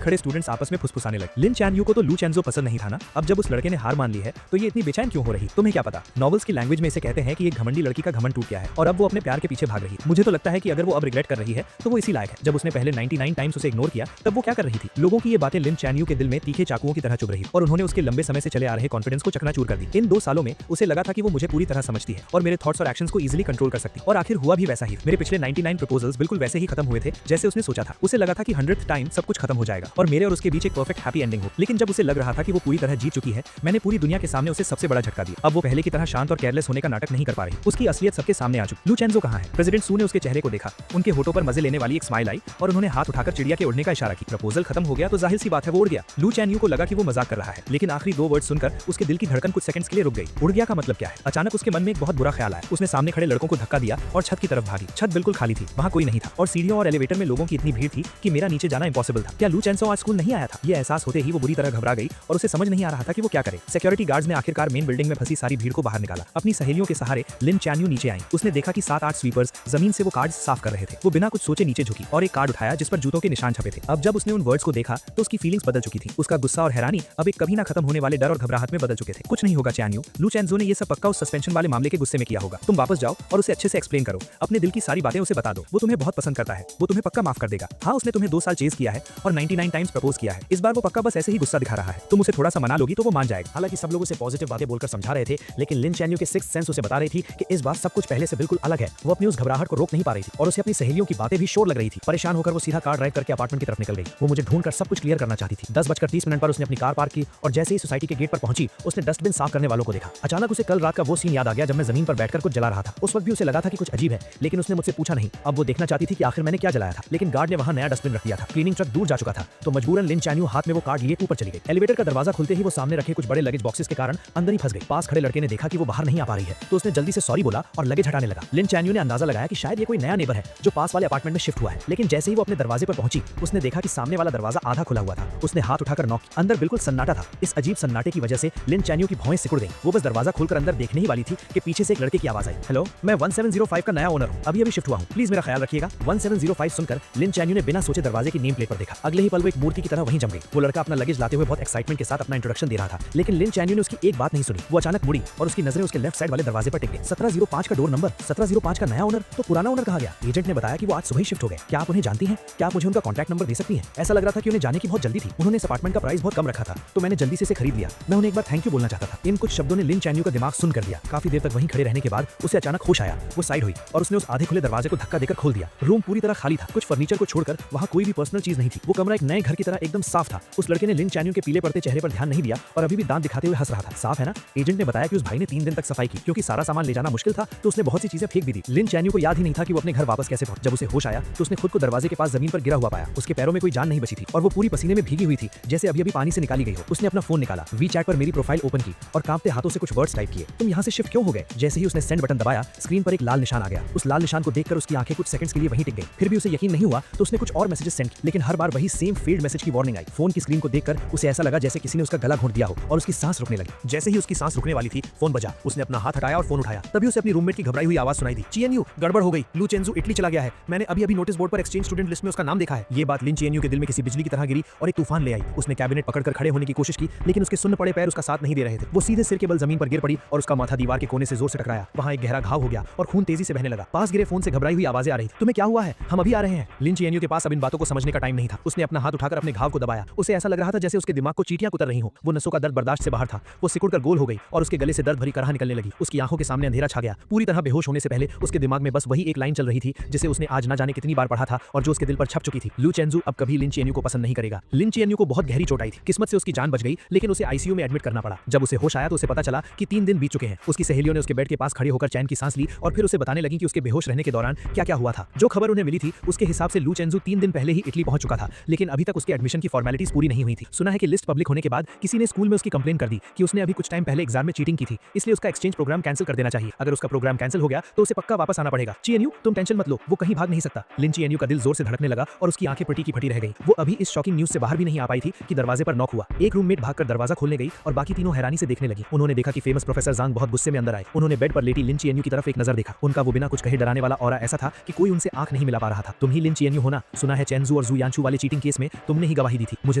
खड़े स्टूडेंट्स आपस में फुसफुसाने लगे। लिन चैन यू को तो लू चैनजो पसंद नहीं था ना? अब जब उस लड़के ने हार मान ली है तो ये इतनी बेचैन क्यों हो रही? तुम्हें क्या पता? नॉवेल्स की लैंग्वेज में इसे कहते हैं कि एक घमंडी लड़की का घमंड टूट गया है और अब वो अपने प्यार के पीछे भाग रही है। मुझे तो लगता है कि अगर वो अब रिग्रेट कर रही है तो वो इसी लायक है। जब उसने पहले 99 टाइम्स उसे इग्नोर किया तब वो क्या कर रही थी? लोगों की ये बातें लिन चैन यू के दिल में तीखे चाकुओं की तरह चुभ रही और उन्होंने उसके लंबे समय से चले आ रहे कॉन्फिडेंस को चकनाचूर कर दी। इन 2 सालों में उसे लगा था कि वो मुझे पूरी तरह समझती है और मेरे थॉट्स और एक्शंस को इजीली कंट्रोल कर सकती, और आखिर हुआ भी वैसा ही। मेरे पिछले 99 प्रपोजल्स बिल्कुल वैसे ही खत्म हुए थे जैसे उसने सोचा था। उसे लगा था कि 100th टाइम सब कुछ खत्म हो जाएगा और मेरे और उसके बीच एक परफेक्ट हैप्पी एंडिंग हो। लेकिन जब उसे लग रहा था कि वो पूरी तरह जीत चुकी है, मैंने पूरी दुनिया के सामने उसे सबसे बड़ा झटका दिया। अब वो पहले की तरह शांत और केयरलेस होने का नाटक नहीं कर पा रही। उसकी असलियत सबके सामने आ चुकी। लू चैनजो कहाँ है? प्रेसिडेंट सू ने उसके चेहरे को देखा, उनके होठों पर मजे लेने वाली एक स्माइल आई और उन्होंने हाथ उठाकर चिड़िया के उड़ने का इशारा किया। प्रपोजल खत्म हो गया तो जाहिर सी बात है वो उड़ गया। लू चैन यू को लगा कि वो मजाक कर रहा है, लेकिन आखिरी 2 वर्ड सुनकर उसके दिल की धड़कन कुछ सेकंड्स के लिए रुक गई। उड़ गया का मतलब क्या है? अचानक उसके मन में एक बहुत बुरा ख्याल आया। उसने सामने खड़े लड़कों को धक्का दिया और छत की तरफ भागी। छत बिल्कुल खाली थी, वहां कोई नहीं था और सीढ़ियों और एलिवेटर में लोगों की इतनी भीड़ थी कि मेरा नीचे जाना इंपॉसिबल था। क्या लू चैनजो आज स्कूल नहीं आया था? ये एहसास होते ही वो बुरी तरह घबरा गई और उसे समझ नहीं आ रहा था कि वो क्या करे। सिक्योरिटी गार्ड्स ने आखिरकार मेन बिल्डिंग में फंसी सारी भीड़ को बाहर निकाला। अपनी सहेलियों के सहारे लिन चैन यू नीचे आई। उसने देखा कि 7-8 स्वीपर्स जमीन से वो कार्ड्स साफ कर रहे थे। वो बिना कुछ सोचे नीचे झुकी और एक कार्ड उठाया जिस पर जूतों के निशान छपे थे। अब जब उसने उन वर्ड्स को देखा तो उसकी फीलिंग्स बदल चुकी थी। उसका गुस्सा और हैरानी अब एक कभी ना खत्म होने वाले डर और घबराहट में बदल चुके थे। कुछ नहीं होगा चैन यू, लू चैनजो ने ये सब पक्का उस सस्पेंशन वाले मामले के गुस्से में किया होगा। तुम वापस जाओ और उसे अच्छे से एक्सप्लेन करो। अपने दिल की सारी बातें उसे बता दो। वो तुम्हें बहुत पसंद करता है, वो तुम्हें पक्का माफ कर देगा। हाँ, उसने तुम्हें 2 साल चेज किया है और 99 टाइम्स प्रपोज किया है। इस बार वो पक्का बस ऐसे ही गुस्सा दिखा रहा है। तुम उसे थोड़ा सा मना लोगी तो वो मान जाएगा। हालांकि सब लोग उसे पॉजिटिव बातें बोलकर समझा रहे थे, लेकिन लिन चैन यू के सिक्स्थ सेंस उसे बता रही थी कि इस बार सब कुछ पहले से बिल्कुल अलग है। वो अपनी उस घबराहट को रोक नहीं पा रही थी और उसे अपनी सहेलियों की बातें भी शोर लग रही थी। परेशान होकर वो सीधा कार ड्राइव करके अपार्टमेंट की तरफ निकल गई। वो मुझे ढूंढकर सब कुछ क्लियर करना चाहती थी। 10:30 पर उसने अपनी कार पार्क की और जैसे ही सोसाइटी के गेट पर पहुंची उसने डस्टबिन साफ करने वालों को देखा। अचानक उसे कल रात का वो सीन याद आ गया जब मैं जमीन पर बैठकर कुछ जला रहा था। उस वक्त भी उसे लगा था कि कुछ अजीब है, लेकिन उसने मुझसे पूछा नहीं। अब वो देखना चाहती थी कि आखिर मैंने क्या जलाया था, लेकिन गार्ड ने वहां नया डस्टबिन रख दिया था। क्लीनिंग ट्रक दूर जा चुका था तो मजबूरन लिन चैन यू हाथ में वो कार्ड लिए ऊपर चली गई। एलिवेटर का दरवाजा खुलते ही वो सामने रखे कुछ बड़े लगेज बॉक्सेस के कारण अंदर ही फंस गई। पास खड़े लड़के ने देखा कि वो बाहर नहीं आ पा रही है तो उसने जल्दी से सॉरी बोला और लगेज हटाने लगा। लिन चैन यू ने अंदाजा लगाया कि शायद ये कोई नया नेबर है जो पास वाले अपार्टमेंट में शिफ्ट हुआ है, लेकिन जैसे ही वो अपने दरवाजे पर पहुंची उसने देखा कि सामने वाला दरवाजा आधा खुला हुआ था। उसने हाथ उठाकर नॉक किया। अंदर बिल्कुल सन्नाटा था। इस अजीब सन्नाटे की वजह से लिन चैन यू की भौंहें सिकुड़ गईं। वो बस दरवाजा खोलकर अंदर देखने ही वाली थी कि पीछे से एक लड़के की आवाज आई। हेलो, मैं 1705 का नया ओनर हूं, अभी शिफ्ट हुआ हूं, प्लीज मेरा ख्याल रखिएगा। 1705 सुनकर लिन चैन यू ने बिना सोचे दरवाजे की नेम प्लेट पर देखा। अगले ही पल वो एक मूर्ति की तरह वहीं जम गई। वो लड़का अपना लगेज लाते हुए बहुत एक्साइटमेंट के साथ अपना इंट्रोडक्शन दे रहा था, लेकिन लिन चैन यू ने उसकी एक बात नहीं सुनी। वो अचानक मुड़ी और उसकी नजरें उसके लेफ्ट साइड वाले दरवाजे पर टिक गई। 1705 का डोर नंबर, 1705 का नया ओनर, तो पुराना ओनर कहाँ गया? एजेंट ने बताया कि वो आज सुबह ही शिफ्ट हो गए। क्या आप उन्हें जानती हैं? क्या आप मुझे उनका कॉन्टैक्ट नंबर दे सकती हैं? ऐसा लग रहा था कि उन्हें जाने की बहुत जल्दी थी। उन्होंने इस अपार्टमेंट का प्राइस बहुत कम रखा था तो मैंने जल्दी से इसे खरीद लिया। मैं उन्हें एक बार थैंक यू बोलना चाहता था। इन कुछ शब्दों ने लिन चैन यू का दिमाग सुन कर दिया। काफी देर तक वहीं खड़े रहने के बाद उसे अचानक होश आया। वो साइड हुई और उसने उस आधे खुले दरवाजे को धक्का देकर खोल दिया। रूम पूरी तरह खाली था। कुछ फर्नीचर को छोड़कर वहां कोई भी पर्सनल चीज नहीं थी। वो कमरा एक नए घर की तरह एकदम साफ था। उस लड़के ने लिन चैन यू के पीले पड़ते चेहरे पर ध्यान नहीं दिया और अभी भी दांत दिखाते हुए हंस रहा था। साफ है ना? एजेंट ने बताया कि उस भाई ने 3 दिन तक सफाई की क्योंकि सारा सामान ले जाना मुश्किल था तो उसने बहुत सी चीजें फेंक भी दी। लिन चैन यू को याद ही नहीं था कि वो अपने घर वापस कैसे पहुंचा। जब उसे होश आया तो उसने खुद को दरवाजे के पास जमीन पर गिरा हुआ पाया। उसके पैरों में कोई जान नहीं बची थी और वो पूरी पसीने में भीगी हुई थी जैसे अभी अभी पानी से निकाली गई हो। उसने अपना फोन निकाला, वीचैट पर मेरी प्रोफाइल ओपन की और कांपते हाथों से कुछ वर्ड्स टाइप किए। तुम यहाँ से शिफ्ट क्यों हो गए? जैसे ही उसने सेंड बटन दबाया स्क्रीन पर एक लाल निशान आ गया। उस लाल निशान को देखकर उसकी आंखें कुछ सेकंड्स के लिए वहीं टिक गई। फिर भी उसे यकीन नहीं हुआ तो उसने कुछ और मैसेजेस सेंड किए, लेकिन हर बार वही सेम फेल्ड मैसेज की वार्निंग आई। फोन की स्क्रीन को देखकर उसे ऐसा लगा जैसे किसी ने उसका गला घोंट दिया हो और उसकी सांस रुकने लगी। जैसे ही उसकी सांस रुकने वाली थी फोन बजा। उसने अपना हाथ हटाया और फोन उठाया। तभी उसे अपनी रूममेट की घबराई हुई आवाज सुनाई दी। चीएनयू, गड़बड़ हो गई, लू चैनजो इटली चला गया है। मैंने अभी अभी नोटिस बोर्ड पर एक्सचेंज स्टूडेंट लिस्ट में उसका नाम देखा है। ये बात लिन चैन यू के दिल में किसी बिजली की तरह गिरी और एक तूफान ले आई। उसने कैबिनेट पकड़कर खड़े होने की कोशिश की लेकिन उसके सुन्न पड़े पैर उसका साथ नहीं दे रहे थे। वो सीधे सिर के बल जमीन पर गिर पड़ी और उसका माथा दीवार के कोने से जोर से टकराया। वहां एक गहरा घाव हो गया और खून तेजी से बहने लगा। पास गिरे फोन से घबराई हुई आवाजें आ रही थी। तुम्हें क्या हुआ है? हम अभी आ रहे हैं। लिन चैन यू के पास अब इन बातों को समझने का टाइम नहीं था। उसने अपना हाथ उठाकर अपने घाव को दबाया। उसे ऐसा लग रहा था जैसे उसके दिमाग को चींटियां कुतर रही हो। वो नसों का दर्द बर्दाश्त से बाहर था। वो सिकुड़कर गोल हो गई और उसके गले से दर्द भरी कराह निकलने लगी। उसकी आंखों के सामने अंधेरा छा गया। पूरी तरह बेहोश होने से पहले उसके दिमाग में बस वही एक लाइन चल रही थी जिसे उसने आज ना जाने कितनी बार पढ़ा था और जो उसके दिल पर छप चुकी थी। लू चैनजो अब कभी लिन चैन यू को पसंद नहीं करेगा। लिन चैन यू को बहुत गहरी चोट आई थी। किस्मत से उसकी जान बच गई लेकिन उसे आईसीयू में एडमिट करना पड़ा। जब उसे होश आया तो उसे पता चला कि 3 दिन बीत चुके हैं। उसकी सहेलियों ने उसके बेड के पास खड़े होकर चैन की सांस ली और फिर उसे बताने लगी कि कि उसके बेहोश रहने के दौरान क्या क्या हुआ था। जो खबर उन्हें मिली थी उसके हिसाब से लू चेंजू 3 दिन पहले ही इटली पहुंच चुका था, लेकिन अभी तक उसके एडमिशन की फॉर्मेलिटीज पूरी नहीं हुई थी। सुना है कि लिस्ट पब्लिक होने के बाद किसी ने स्कूल में उसकी कंप्लेन कर दी कि उसने अभी कुछ टाइम पहले एग्जाम में चीटिंग की थी, इसलिए उसका एक्सचेंज प्रोग्राम कैंसिल कर देना चाहिए। अगर उसका प्रोग्राम कैंसिल हो गया तो उसे पक्का वापस आना पड़ेगा। चीएनयू तुम टेंशन मत लो, वो कहीं भाग नहीं सकता। लिन चीएनयू का दिल जोर से धड़कने लगा और उसकी आंखें फटी की फटी रह गई। वो अभी इस शॉकिंग न्यूज से बाहर भी नहीं आ पाई थी कि दरवाजे पर नॉक हुआ। एक रूममेट भागकर दरवाजा खोलने गई और बाकी तीनों हैरानी से देखने लगी। उन्होंने देखा कि फेमस प्रोफेसर जांग बहुत गुस्से में अंदर आए। उन्होंने बेड पर लेटी लिन चीएनयू की तरफ एक नजर देखा। उनका वो बिना कुछ कहे डराने वाला ऑरा ऐसा था कि कोई उनसे आंख नहीं मिला पा रहा था। तुम ही लिन चीएनयू हो ना? सुना है चेंजू और जू यानचू वाले चीटिंग केस में तुमने ही गवाही दी थी। मुझे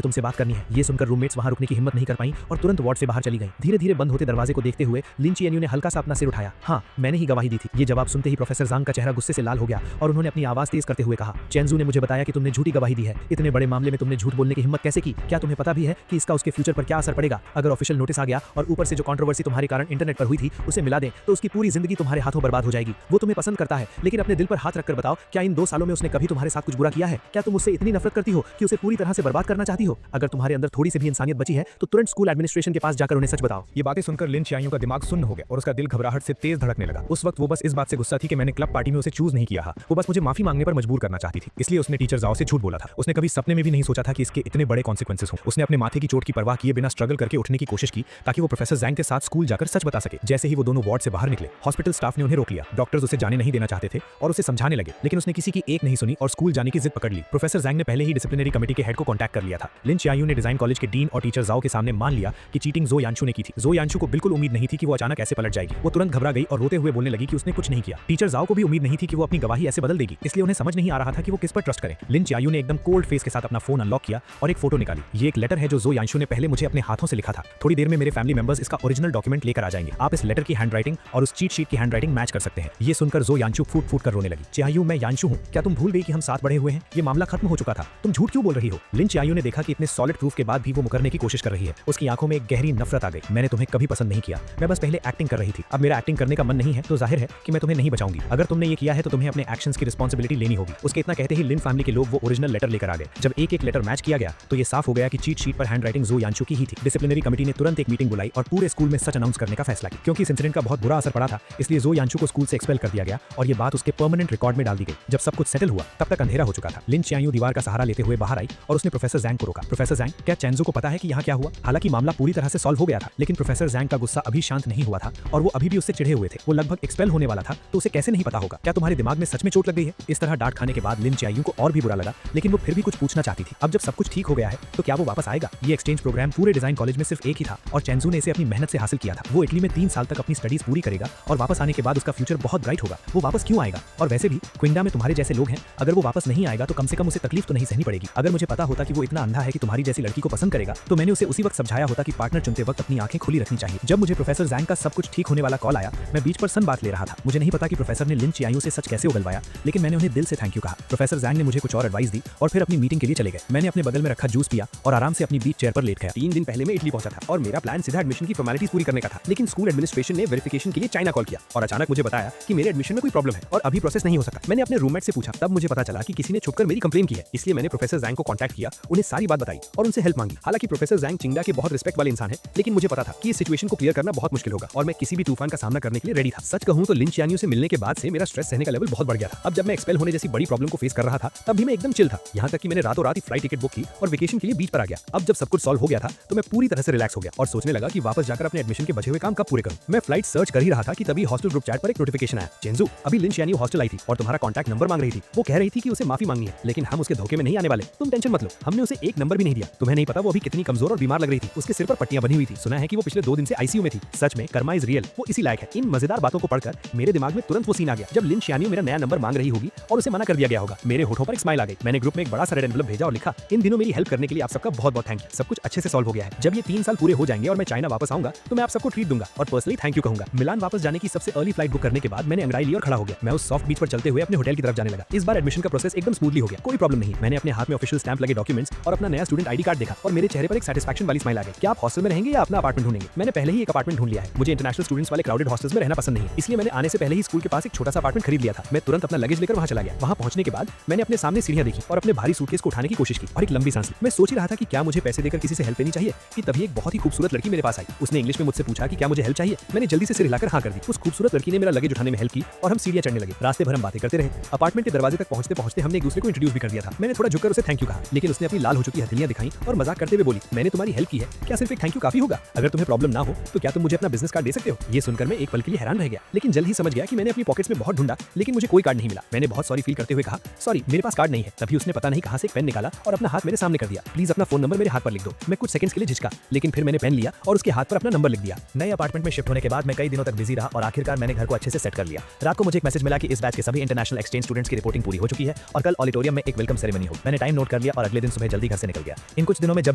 तुमसे बात करनी है। ये सुनकर रूममेट्स वहां रुकने की हिम्मत नहीं कर पाई और तुरंत वार्ड से बाहर चली गई। धीरे धीरे बंद होते दरवाजे को देखते हुए लिन चीएनयू ने हल्का सा अपना सिर उठाया। हाँ, मैंने ही गवाही दी थी। ये जवाब सुनते ही प्रोफेसर जांग का चेहरा गुस्से से लाल हो गया और उन्होंने अपनी आवाज तेज करते हुए कहा, चेंजू ने मुझे बताया कि तुमने झूठी गवाही दी है। इतने बड़े मामले में तुमने झूठ बोलने की हिम्मत कैसे की? क्या तुम्हें पता भी है कि इसका उसके फ्यूचर पर क्या असर पड़ेगा? अगर ऑफिशियल नोटिस आ गया और ऊपर से जो कंट्रोवर्सी तुम्हारे कारण इंटरनेट पर हुई थी उसे मिला दें तो उसकी पूरी जिंदगी तुम्हारे हाथों बर्बाद हो जाएगी। वो तुम्हें पसंद करता है, लेकिन अपने दिल पर हाथ रखकर बताओ, क्या इन 2 सालों में उसने कभी तुम्हारे साथ कुछ बुरा किया है? क्या तुम उससे इतनी नफरत करती हो कि उसे पूरी तरह से बर्बाद करना चाहती हो? अगर तुम्हारे अंदर थोड़ी सी भी इंसानियत बची है तो तुरंत स्कूल एडमिनिस्ट्रेशन के पास जाकर उन्हें सच बताओ। ये बातें सुनकर लिन चियांग का दिमाग सुन्न हो गया और उसका दिल घबराहट से तेज धड़कने लगा। उस वक्त वो बस इस बात से गुस्सा थी कि मैंने क्लब पार्टी में उसे चूज नहीं किया। वो बस मुझे माफी मांगने पर मजबूर करना चाहती थी, इसलिए उसने टीचर जाओ से झूठ बोला था। उसने कभी सपने में भी नहीं सोचा था कि इसके इतने बड़े कॉन्सिक्वेंसेस हों। उसने अपने माथे की चोट की परवाह किए बिना स्ट्रगल करके उठने की कोशिश की ताकि वो प्रोफेसर जैंग के साथ स्कूल जाकर सच बता सके। जैसे ही वो दोनों वार्ड से बाहर निकले, हॉस्पिटल स्टाफ ने उन्हें रोक लिया। डॉक्टर्स उसे जाने नहीं देना चाहते थे और उसे समझाने लगे, लेकिन उसने किसी की एक नहीं सुनी और स्कूल जाने की जिद पकड़ ली। प्रोफेसर जैंग ने पहले ही डिसिप्लिनरी कमेटी के हेड को कांटेक्ट कर लिया था। लिन चियांग ने डिजाइन कॉलेज के डीन और टीचर जाओ के सामने मान लिया कि चीटिंग जो यानचू ने की थी। जो यानचू को बिल्कुल उम्मीद नहीं थी कि वो अचानक ऐसे पलट जाएगी। वो तुरंत घबरा गई और रोते हुए बोलने लगी कि उसने कुछ नहीं किया। टीचर जाओ को भी उम्मीद नहीं थी कि वो अपनी गवाही ऐसे बदल देगी, इसलिए उन्हें समझ नहीं आ रहा था कि वो किस पर ट्रस्ट करें। लिन चियांग ने एकदम कोल्ड फेस के साथ अपना फोन अनलॉक किया और एक फोटो निकाली। ये एक लेटर है जो यानचू ने पहले मुझे अपने हाथों से लिखा था। थोड़ी देर में मेरे फैमिली मेंबर्स इसका ओरिजिनल डॉक्यूमेंट लेकर आ जाएंगे। आप इस लेटर की हैंडराइटिंग और उस चीट शीट की हैंडराइटिंग मैच कर सकते हैं। ये सुनकर जो यानचू फूट फूट कर रोने लगी। चियांग, मैं यानचू हूँ, क्या तुम भूल गई कि हम साथ बड़े हुए हैं? ये मामला खत्म हो चुका था, तुम झूठ क्यों बोल रही हो? लिन चियांग ने देखा कि इतने सॉलिड प्रूफ के बाद भी वो मुकरने की कोशिश कर रही है। उसकी आंखों में एक गहरी नफरत आ गई। मैंने तुम्हें कभी पसंद नहीं किया, मैं बस पहले एक्टिंग कर रही थी। अब मेरा एक्टिंग करने का मन नहीं है तो जाहिर है कि मैं तुम्हें नहीं बचाऊंगी। अगर तुमने ये किया है तो तुम्हें अपने एक्शंस की रिस्पांसिबिलिटी लेनी होगी। उसके इतना कहते ही लिन फैमिली के लोग वो ओरिजिनल लेटर लेकर आ गए। जब एक एक लेटर मैच किया गया तो ये साफ हो गया कि चीट शीट पर हैंडराइटिंग जो यानचू की ही थी। डिसिप्लिनरी कमेटी ने तुरंत एक मीटिंग बुलाई और पूरे स्कूल में सच अनाउंस करने का फैसला किया। क्योंकि इस इंसिडेंट का बहुत बुरा असर पड़ा था, इसलिए जो यानचू को स्कूल से एक्सपेल कर दिया गया और ये बात उसके परमानेंट रिकॉर्ड में डाल दी गई। जब सब कुछ सेटल हुआ तब तक अंधेरा हो चुका था। लिन चियांग दीवार का सहारा लेते हुए बाहर आई और उसने प्रोफेसर जैंग को रोका। प्रोफेसर जैंग, क्या चेंजू को पता है कि यहाँ क्या हुआ? हालांकि मामला पूरी तरह से सॉल्व हो गया था, लेकिन प्रोफेसर जैंग का गुस्सा अभी शांत नहीं हुआ था और वो अभी भी उससे चिढ़े हुए थे। वो लगभग एक्सपेल होने वाला था, तो उसे कैसे नहीं पता होगा? क्या तुम्हारे दिमाग में सच में चोट लग गई है? इस तरह डांट खाने के बाद लिन चियांग को और भी बुरा लगा, लेकिन वो फिर भी कुछ पूछना चाहती थी। अब जब सब कुछ ठीक हो गया है तो क्या वो वापस आएगा? ये एक्सचेंज प्रोग्राम पूरे डिजाइन कॉलेज में सिर्फ एक ही था और चेंजू ने इसे अपनी मेहनत से हासिल किया था। वो इटली में 3 साल तक अपनी स्टडीज पूरी करेगा और वापस आने के बाद उसका फ्यूचर बहुत ब्राइट होगा। वो वापस क्यों आएगा? और वैसे भी क्विंडा में तुम्हारे जैसे लोग हैं, अगर वो वापस नहीं आएगा तो कम से कम उसे तकलीफ तो नहीं सहनी पड़ेगी। अगर मुझे पता होता कि वो इतना अंधा है कि तुम्हारी जैसी लड़की को पसंद करेगा तो मैंने उसे उसी वक्त समझाया होता कि पार्टनर चुनते वक्त अपनी आंखें खुली रखनी चाहिए। जब मुझे प्रोफेसर जैंग का सब कुछ ठीक होने वाला कॉल आया, मैं बीच पर सन बात ले रहा था। मुझे नहीं पता कि प्रोफेसर ने लिन चियांग से सच कैसे उगलवाया, लेकिन मैंने उन्हें दिल से थैंक यू कहा। प्रोफेसर जैंग ने मुझे कुछ और एडवाइस दी और फिर अपनी मीटिंग के लिए चले गए। मैंने अपने बगल में रखा जूस पिया और आराम से अपनी बीच चेयर पर लेट गया। 3 दिन पहले मैं इटली पहुंचा था और मेरा प्लान सीधा एडमिशन की फॉर्मेलिटीज पूरी करने का था, लेकिन स्कूल एडमिनिस्ट्रेशन ने वेरिफिकेशन के लिए चाइना कॉल किया और अचानक मुझे बताया कि मेरे एडमिशन में कोई प्रॉब्लम है और अभी प्रोसेस नहीं हो सका। मैंने अपने रूममेट से पूछा, तब मुझे पता चला कि किसी ने छुपकर मेरी कंप्लेन की है। इसलिए मैंने प्रोफेसर जैंग को कांटेक्ट किया, उन्हें सारी बात बताई और उनसे हेल्प मांगी। हालांकि प्रोफेसर जैंग चिंगडा के बहुत रिस्पेक्ट वाले इंसान है, लेकिन मुझे पता था कि इस सिचुएशन को क्लियर करना बहुत मुश्किल होगा और मैं किसी भी तूफान का सामना करने के लिए रेडी था। सच कहूं तो लिन चियांग से मिलने के बाद से मेरा स्ट्रेस सहने का लेवल बहुत बढ़ गया था। अब जब मैं एक्सपेल होने जैसी बड़ी प्रॉब्लम को फेस कर रहा था तब भी मैं एकदम चिल था। यहाँ तक कि मैंने रातों रात ही फ्लाइट टिकट बुक की और वेकेशन के लिए बीच पर आ गया। अब जब सब कुछ सॉल्व हो गया था तो मैं पूरी तरह से रिलैक्स हो गया और सोचने लगा कि वापस जाकर अपने एडमिशन के बचे हुए काम कब पूरे करूं। मैं फ्लाइट सर्च कर ही रहा था कि तभी हॉस्टल ग्रुप चैट पर एक नोटिफिकेशन आया, चेंजू, अभी लिन चियांग हॉस्टल आई थी और तुम्हारा कॉन्टैक्ट नंबर मांग रही थी। वो कह रही थी कि उसे माफी मांगनी है, लेकिन हम उसके धोखे में नहीं आने वाले, तुम टेंशन मत लो। हमने उसे एक नंबर भी नहीं दिया। तुम्हें नहीं पता वो अभी कितनी कमजोर और बीमार लग रही थी। उसके सिर पर पट्टियां बनी हुई थी। सुना है कि वो पिछले 2 दिन से आईसीयू में थी। सच में कर्मा इज रियल, वो इसी लायक है। इन मजेदार बातों को पढ़कर मेरे दिमाग में तुरंत वो सीन आ गया जब लिन चियांग मेरा नया नंबर मांग रही होगी और उसे मना कर दिया गया होगा। मेरे होठों पर एक स्माइल आ गई। मैंने ग्रुप में एक बड़ा सा रेड एनवेलप भेजा और लिखा, इन दिनों मेरी हेल्प करने के लिए आप सबका बहुत बहुत थैंक यू। सब कुछ अच्छे से सॉल्व हो गया है। जब ये 3 साल पूरे हो जाएंगे और मैं चाइना वापस आऊंगा तो मैं आप सबको ट्रीट दूंगा और पर्सनली थैंक यू कहूंगा। मिलान वापस जाने की सबसे अर्ली फ्लाइट बुक करने के बाद मैंने अंगड़ाई ली और खड़ा हो गया। मैं उस सॉफ्ट बीच पर चलते हुए अपने होटल की तरफ जाने लगा। इस बार एडमिशन का प्रोसेस एकदम स्मूथली हो गया, कोई प्रॉब्लम नहीं। मैंने अपने हाथ में ऑफिशियल स्टैंप लगे डॉक्यूमेंट्स और अपना नया स्टूडेंट आईडी कार्ड देखा और मेरे चेहरे पर एक सैटिस्फैक्शन वाली स्माइल आ गई। क्या आप हॉस्टल में रहेंगे या अपना अपार्टमेंट ढूंढेंगे? मैंने पहले ही एक अपार्टमेंट ढूंढ लिया है। मुझे इंटरनेशनल स्टूडेंट्स वाले क्राउडेड हॉस्टल्स में रहना पसंद नहीं है, इसलिए मैंने आने से पहले ही स्कूल के पास एक छोटा सा अपार्टमेंट खरीद लिया था। मैं तुरंत अपना लगेज लेकर वहां चला गया। वहां पहुंचने के बाद मैंने अपने सामने सीढ़ियां देखी और अपने भारी सूटकेस को उठाने की कोशिश की और एक लंबी सांस ली। मैं सोच ही रहा था कि क्या मुझे पैसे देकर किसी से हेल्प लेनी चाहिए कि तभी एक बहुत ही खूबसूरत लड़की मेरे पास आई। उसने इंग्लिश में मुझसे पूछा कि क्या मुझे हेल्प चाहिए। मैंने जल्दी से सिर हिलाकर हाँ कर दी। उस खूबसूरत लड़की ने मेरा लगेज उठाने में हेल्प की और हम सीढ़ियां चढ़ने लगे। रास्ते भर हम बातें करते रहे। अपार्टमेंट के दरवाजे तक पहुंचते पहुंचते हमने एक दूसरे को इंट्रोड्यूस भी कर दिया था। मैंने थोड़ा झुककर उसे थैंक यू कहा, लेकिन उसने अपनी लाल हो चुकी हथेलियां दिखाई और मजाक करते हुए बोली, मैंने तुम्हारी हेल्प की है, क्या सिर्फ एक थैंक यू काफी होगा? अगर तुम्हें प्रॉब्लम ना हो तो क्या तुम मुझे अपना बिजनेस कार्ड दे सकते हो? ये सुनकर मैं एक पल के लिए हैरान रह गया, लेकिन जल्द ही समझ गया कि मैंने अपनी पॉकेट्स में बहुत ढूंढा, लेकिन मुझे कोई कार्ड नहीं मिला। मैंने बहुत सॉरी फील करते हुए कहा, सॉरी मेरे पास कार्ड नहीं है। तभी उसने पता नहीं कहां से एक पेन निकाला और अपना हाथ मेरे सामने कर दिया। प्लीज अपना फोन नंबर मेरे हाथ पर लिख दो। मैं कुछ सेकंड्स के लिए झिझका, लेकिन फिर मैंने पेन लिया और उसके हाथ पर अपना नंबर लिख दिया। नए अपार्टमेंट में शिफ्ट होने के बाद मैं कई दिनों तक बिजी रहा और आखिरकार मैंने घर को अच्छे से सेट कर लिया। रात को मुझे एक मैसेज मिला कि इस बैच के सभी इंटरनेशनल एक्सचेंज स्टूडेंट्स की रिपोर्टिंग पूरी हो चुकी है और कल ऑडिटोरियम में एक वेलकम सेरेमनी हो। मैंने टाइम नोट कर लिया और अगले दिन सुबह जल्दी घर से निकल गया। इन कुछ दिनों में जब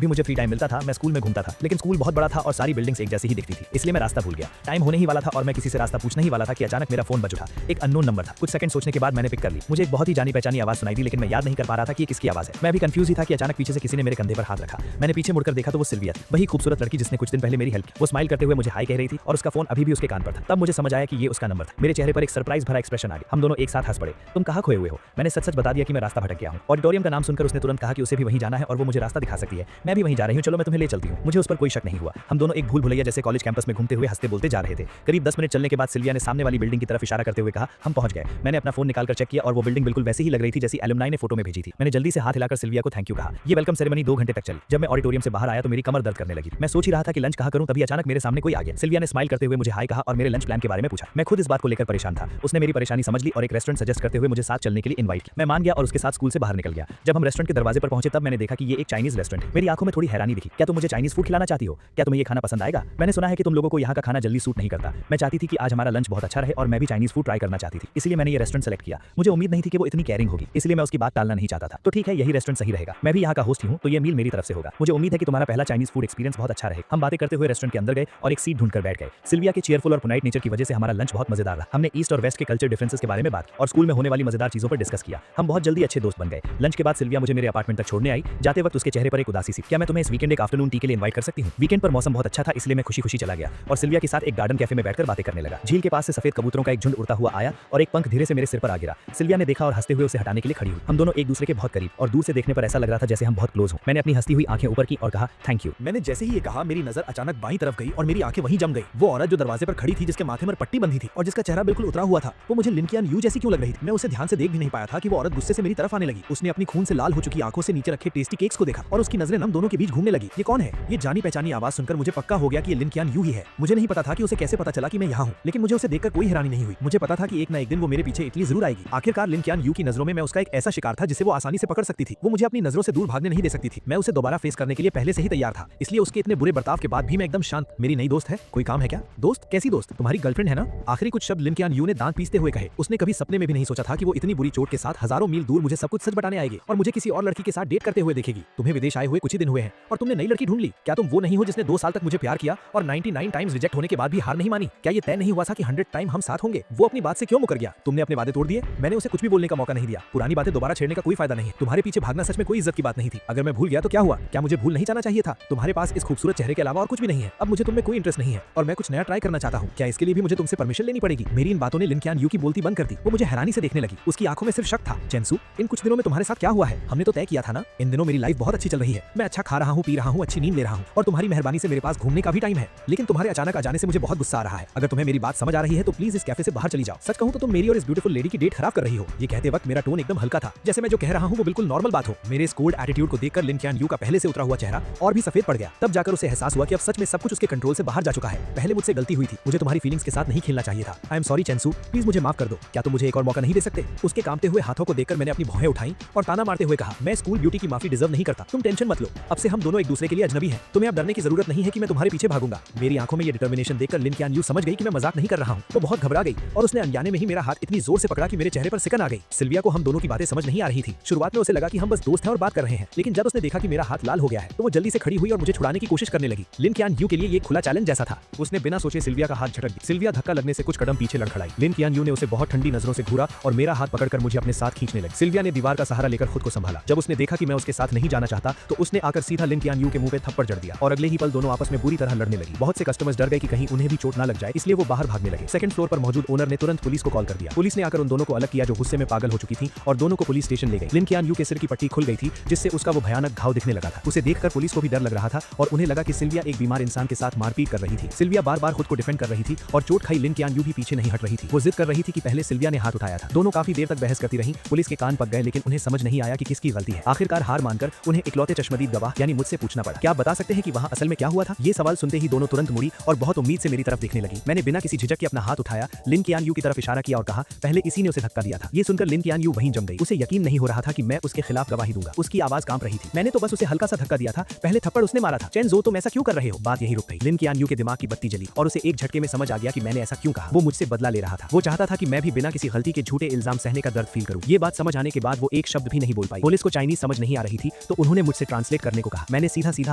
भी मुझे फ्री टाइम मिलता था मैं स्कूल में घूमता था, लेकिन स्कूल बहुत बड़ा था और सारी बिल्डिंग्स एक जैसी ही दिखती थी, इसलिए मैं रास्ता भूल गया। टाइम होने ही वाला था और मैं किसी से रास्ता पूछने ही वाला था कि अचानक मेरा फोन बज उठा। एक अननोन नंबर था। कुछ सेकंड सोचने के बाद मैंने पिक कर ली। मुझे एक बहुत ही जानी पहचानी आवाज सुनाई दी, लेकिन मैं याद नहीं कर पा रहा था कि ये किसकी आवाज है। मैं भी कंफ्यूज ही था कि अचानक पीछे से किसी ने मेरे कंधे पर हाथ रखा। मैंने पीछे मुड़कर देखा तो वो सिल्विया थी, वही खूबसूरत लड़की जिसने कुछ दिन पहले मेरी हेल्प की। वो स्माइल करते हुए मुझे हाय कह रही थी और उसका फोन अभी भी उसके कान पर था। तब मुझे समझ आया कि ये उसका नंबर था। मेरे चेहरे पर एक सरप्राइज भरा एक्सप्रेशन आ गया। हम दोनों एक साथ हंस पड़े। तुम कहाँ खोए हुए हो? मैंने सच सच बता दिया कि मैं रास्ता भटक गया हूँ। ऑडिटोरियम का नाम सुनकर उसने तुरंत कहा कि उसे भी वहीं जाना है और वो मुझे रास्ता दिखा सकती है। मैं भी वहीं जा रही हूँ, चलो मैं तुम्हें ले चलती हूँ। मुझे उस पर कोई शक नहीं हुआ। हम दोनों एक भूल भुलैया जैसे कॉलेज कैंपस में घूमते हुए हंसते बोलते जा रहे थे। करीब 10 मिनट चलने के बाद सिल्विया ने सामने वाली बिल्डिंग की तरफ इशारा करते हुए कहा, हम पहुंच गए। मैंने अपना फोन निकालकर चेक किया और वो बिल्डिंग बिल्कुल वैसी ही लग रही थी जैसी एलुमनाई ने फोटो में भेजी थी। मैंने जल्दी से हाथ हिलाकर सिल्विया को थैंक यू कहा। ये वेलकम सेरेमनी 2 घंटे तक चली। जब मैं ऑडिटोरियम से बाहर आया तो मेरी कमर दर्द करने लगी। मैं सोच ही रहा था कि लंच कहाँ करूं, तभी अचानक मेरे सामने कोई आ गया। सिल्विया ने स्माइल करते हुए मुझे हाय कहा और मेरे लंच प्लान के बारे में पूछा। मैं खुद इस बात को लेकर परेशान था। उसने मेरी परेशानी समझ ली और एक रेस्टोरेंट सजेस्ट करते हुए मुझे साथ चलने के लिए इनवाइट किया। मैं मान गया और उसके साथ स्कूल से बाहर निकल गया। जब हम रेस्टोरेंट के दरवाजे पर पहुंचे तब मैंने देखा कि ये एक चाइनीज रेस्टोरेंट है। मेरी आंखों में थोड़ी हैरानी दिखी। क्या तुम मुझे चाइनीज फूड खिलाना चाहती हो? क्या तुम्हें ये खाना पसंद आएगा? मैंने सुना है कि तुम लोगों को यहाँ का खाना जल्दी सूट नहीं करता। मैं चाहती थी कि आज हमारा लंच बहुत अच्छा रहे और मैं भी चाइनीज फूड ट्राई करना चाहती थी, इसलिए मैंने ये रेस्टोरेंट सेलेक्ट किया। मुझे उम्मीद नहीं थी कि वो इतनी केयरिंग होगी, इसलिए मैं उसकी बात टालना नहीं चाहता था। तो ठीक है, यही रेस्टोरेंट सही रहेगा। मैं भी यहाँ का होस्ट हूँ तो ये मील मेरी तरफ से होगा। मुझे उम्मीद है कि तुम्हारा पहला चाइनीज फूड एक्सपीरियंस बहुत अच्छा रहे। हम बातें करते हुए रेस्टोरेंट के अंदर गए और एक सीट ढूंढकर बैठ गए। सिल्विया के चीयरफुल और पोलाइट नेचर की वजह से हमारा लंच बहुत मजेदार रहा। हमने ईस्ट और वेस्ट के कल्चर डिफरेंसेस के बारे में बात की और स्कूल में होने वाली मजेदार चीजों पर डिस्कस किया। हम बहुत जल्दी अच्छे दोस्त बन गए। लंच के बाद सिल्विया मुझे मेरे अपार्टमेंट तक छोड़ने आई। जाते वक्त उसके चेहरे पर एक उदासी सी। क्या मैं तुम्हें इस वीकेंड एक आफ्टरनून टी के लिए इनवाइट कर सकती हूँ? वीकेंड पर मौसम बहुत अच्छा था, इसलिए मैं खुशी खुशी चला गया और सिल्विया के साथ एक गार्डन कैफे में बैठकर बातें करने लगा। झील के पास से सफेद कबूतरों का एक झुंड उड़ता हुआ आया और एक पंख धीरे से मेरे सिर पर आ गिरा। सिल्विया ने देखा और हंसते हुए उसे हटाने के लिए खड़ी हुई। हम दोनों एक दूसरे के बहुत करीब और दूर से देखने पर ऐसा लग रहा था जैसे हम बहुत क्लोज हों। मैंने अपनी हंसती हुई आंखें ऊपर की और कहा, थैंक यू। मैंने जैसे ही ये कहा मेरी नजर अचानक बाईं तरफ गई और मेरी आंखें वहीं जम गई। वो औरत जो दरवाजे पर खड़ी थी, जिसके माथे पर पट्टी बंधी थी और जिसका चेहरा बिल्कुल उतरा हुआ था, वो मुझे लिन कियान यू जैसी क्यों लग रही थी? मैं उसे ध्यान से देख भी नहीं पाया था कि वो औरत गुस्से से मेरी तरफ आने लगी। उसने अपनी खून से लाल हो चुकी आंखों से नीचे रखे टेस्टी केक्स को देखा और उसकी नजरें हम दोनों के बीच घूमने लगी। ये कौन है? ये जानी पहचानी आवाज सुनकर मुझे पक्का हो गया कि ये लिन कियान यू ही है। मुझे नहीं पता था कि उसे कैसे पता चला कि मैं यहाँ हूँ, लेकिन मुझे उसे देखकर कोई हैरानी नहीं हुई। मुझे पता था कि एक ना एक दिन वो मेरे पीछे इटली जरूर आएगी। आखिरकार लिन कियान यू की नजरों में मैं उसका एक ऐसा शिकार था जिसे वो आसानी से पकड़ सकती थी। वो मुझे अपनी नजरों से दूर भागने नहीं दे सकती थी। मैं उसे दोबारा फेस करने के लिए पहले से ही तैयार था, इसलिए उसके इतने बुरे बर्ताव के बाद भी मैं एकदम शांत। मेरी नई दोस्त है, कोई काम है क्या? दोस्त? कैसी दोस्त? तुम्हारी गर्लफ्रेंड है ना? आखिरी कुछ शब्द लिन कियान यू ने दांत पीसते हुए कहे। उसने कभी सपने में भी नहीं सोचा था कि वो इतनी बुरी चोट के साथ हजारों मील दूर मुझे सब कुछ सच बताने आएगी और मुझे किसी और लड़की के साथ डेट करते हुए देखेगी। तुम्हें विदेश आए हुए कुछ ही दिन हुए हैं और तुमने नई लड़की ढूंढ ली। क्या तुम वो नहीं हो जिसने 2 साल तक मुझे प्यार किया और 99 टाइम्स रिजेक्ट होने के बाद भी हार नहीं मानी? क्या ये तय नहीं हुआ था कि 100 टाइम हम साथ होंगे? वो अपनी बात से क्यों मुकर गया? तुमने अपने वादे तोड़ दिए। मैंने उसे कुछ भी बोलने का मौका नहीं दिया। पुरानी बातें दोबारा छेड़ने का कोई फायदा नहीं है। तुम्हारे पीछे भागना सच में कोई इज्जत की बात नहीं थी। अगर मैं भूल गया तो क्या हुआ? क्या मुझे भूल नहीं जाना चाहिए था? तुम्हारे पास इस खूबसूरत चेहरे के अलावा और कुछ भी नहीं है। अब मुझे तुममें कोई इंटरेस्ट नहीं है और मैं कुछ नया ट्राई करना चाहता हूँ। क्या इसके लिए भी मुझे तुमसे परमिशन लेनी पड़ेगी? मेरी इन बातों ने लिन कियान यू की बोलती बंद कर दी। वो मुझे हैरानी से देखने लगी। उसकी आंखों में सिर्फ शक था। चेंसू, इन कुछ दिनों में तुम्हारे साथ क्या हुआ है? हमने तो तय किया था ना। इन दिनों मेरी लाइफ बहुत अच्छी चल रही है। मैं अच्छा खा रहा हूँ, पी रहा हूँ, अच्छी नींद ले रहा हूँ और तुम्हारी मेहरबानी से मेरे पास घूमने का भी टाइम है। लेकिन तुम्हारे अचानक आ जाने से मुझे बहुत गुस्सा आ रहा है। अगर तुम्हें मेरी बात समझ आ रही है तो प्लीज इस कैफे से बाहर चली जाओ। सच कहूँ तो तुम मेरी और इस ब्यूटीफुल लेडी की डेट खराब कर रही हो। ये कहते वक्त मेरा टोन एकदम हल्का था, जैसे मैं जो कह रहा हूँ वो बिल्कुल नॉर्मल बात हो। मेरे इस कोल्ड एटीट्यूड को देखकर लिन कियान यू का पहले से उतरा हुआ चेहरा और भी सफेद पड़ गया। तब जाकर उसे एहसास हुआ कि अब सच में सब कुछ उसके कंट्रोल से बाहर जा चुका है। पहले मुझसे गलती हुई थी। मुझे तुम्हारी फीलिंग्स के साथ नहीं खेलना चाहिए था। आई एम सॉरी चेंसू, प्लीज मुझे माफ कर दो। क्या तुम मुझे एक और मौका नहीं दे सकते? उसके कांपते हुए हाथों को देखकर मैंने अपनी भौहें उठाई और ताना मारते हुए कहा, मैं स्कूल ब्यूटी की माफी डिजर्व नहीं करता। तुम टेंशन मत लो, अब से हम दोनों एक दूसरे के लिए अजनबी हैं। तुम्हें अब डरने की जरूरत नहीं है कि मैं तुम्हारे पीछे भागूंगा। मेरी आंखों में ये डिटर्मिनेशन देखकर लिन कियान यू समझ गई कि मैं मजाक नहीं कर रहा हूँ। वो बहुत घबरा गई और उसने अनजाने में ही मेरा हाथ इतनी जोर से पकड़ा कि मेरे चेहरे पर सिकन आ गई। सिल्विया को हम दोनों की बातें समझ नहीं आ रही थी। शुरुआत में उसे लगा कि हम बस दोस्त हैं और बात कर रहे हैं, लेकिन जब उसने देखा कि मेरा हाथ लाल हो गया है तो वो जल्दी से खड़ी हुई और मुझे छुड़ाने की कोशिश करने लगी। लिन कियान यू के लिए ये खुला चैलेंज जैसा था। उसने बिना सोचे सिल्विया का हाथ झटक दिया। सिल्विया धक्का लगने से कुछ कदम पीछे लड़खड़ाई। लिन कियान यू ने उसे बहुत ठंडी नजरों से घूरा और मेरा हाथ पकड़कर मुझे अपने साथ खींचने लगी। सिल्विया ने दीवार का सहारा लेकर खुद को संभाला। जब उसने देखा कि मैं उसके साथ नहीं जाना चाहता तो उसने आकर सीधा लिन कियान यू के मुंह पे थप्पड़ जड़ दिया और अगले ही पल दोनों आपस में बुरी तरह लड़ने लगी। बहुत से कस्टमर्स डर गए कि कहीं उन्हें भी चोट ना लग जाए, इसलिए वो बाहर भागने लगे। सेकंड फ्लोर पर मौजूद ओनर ने तुरंत पुलिस को कॉल कर दिया। पुलिस ने आकर उन दोनों को अलग किया जो गुस्से में पागल हो चुकी थी और दोनों को पुलिस स्टेशन ले गई। लिन कियान यू के सिर की पट्टी खुल गई थी, जिससे उसका वो भयानक घाव दिखने लगा था। उसे देखकर पुलिस को भी डर लग रहा था और उन्हें लगा कि सिल्विया एक बीमार इंसान के साथ मारपीट कर रही थी। सिल्विया बार बार खुद को डिफेंड कर रही थी और चोट खाई लिन कियान यू भी पीछे नहीं हट रही थी। वो जिद कर रही थी कि पहले सिल्विया ने हाथ उठाया था। दोनों काफी देर तक बहस करती रहीं। पुलिस के कान पक गए लेकिन उन्हें समझ नहीं आया कि किसकी गलती है। आखिरकार हार मानकर उन्हें इकलौते चश्मदीद गवाह यानी मुझसे पूछना पड़ा, क्या आप बता सकते हैं कि वहाँ असल में क्या हुआ था? ये सवाल सुनते ही दोनों तुरंत मुड़ी और बहुत उम्मीद से मेरी तरफ देखने लगी। मैंने बिना किसी झिझक के अपना हाथ उठाया, लिन कियान यू की तरफ इशारा किया और कहा, पहले इसी ने उसे धक्का दिया था। ये सुनकर लिन कियान यू वहीं जम गई। उसे यकीन नहीं हो रहा था कि मैं उसके खिलाफ गवाही दूंगा। उसकी आवाज कांप रही थी। मैंने तो बस उसे हल्का सा धक्का दिया था, पहले थप्पड़ उसने मारा था। चेन जो, तुम ऐसा क्यों कर रहे हो? बात यही रुक गई। लिन कियान यू के दिमाग की बत्ती जली और उसे एक झटके में समझ आ गया कि मैंने ऐसा क्यों कहा। वो मुझसे बदला ले रहा था। वो चाहता था कि मैं भी बिना किसी गलती के झूठे इल्जाम सहने का दर्द फील करूं। ये बात समझ आने के बाद वो एक शब्द भी नहीं बोल पाई। पुलिस को चाइनीज समझ नहीं आ रही थी तो उन्होंने मुझसे ट्रांसलेट करने को कहा। मैंने सीधा सीधा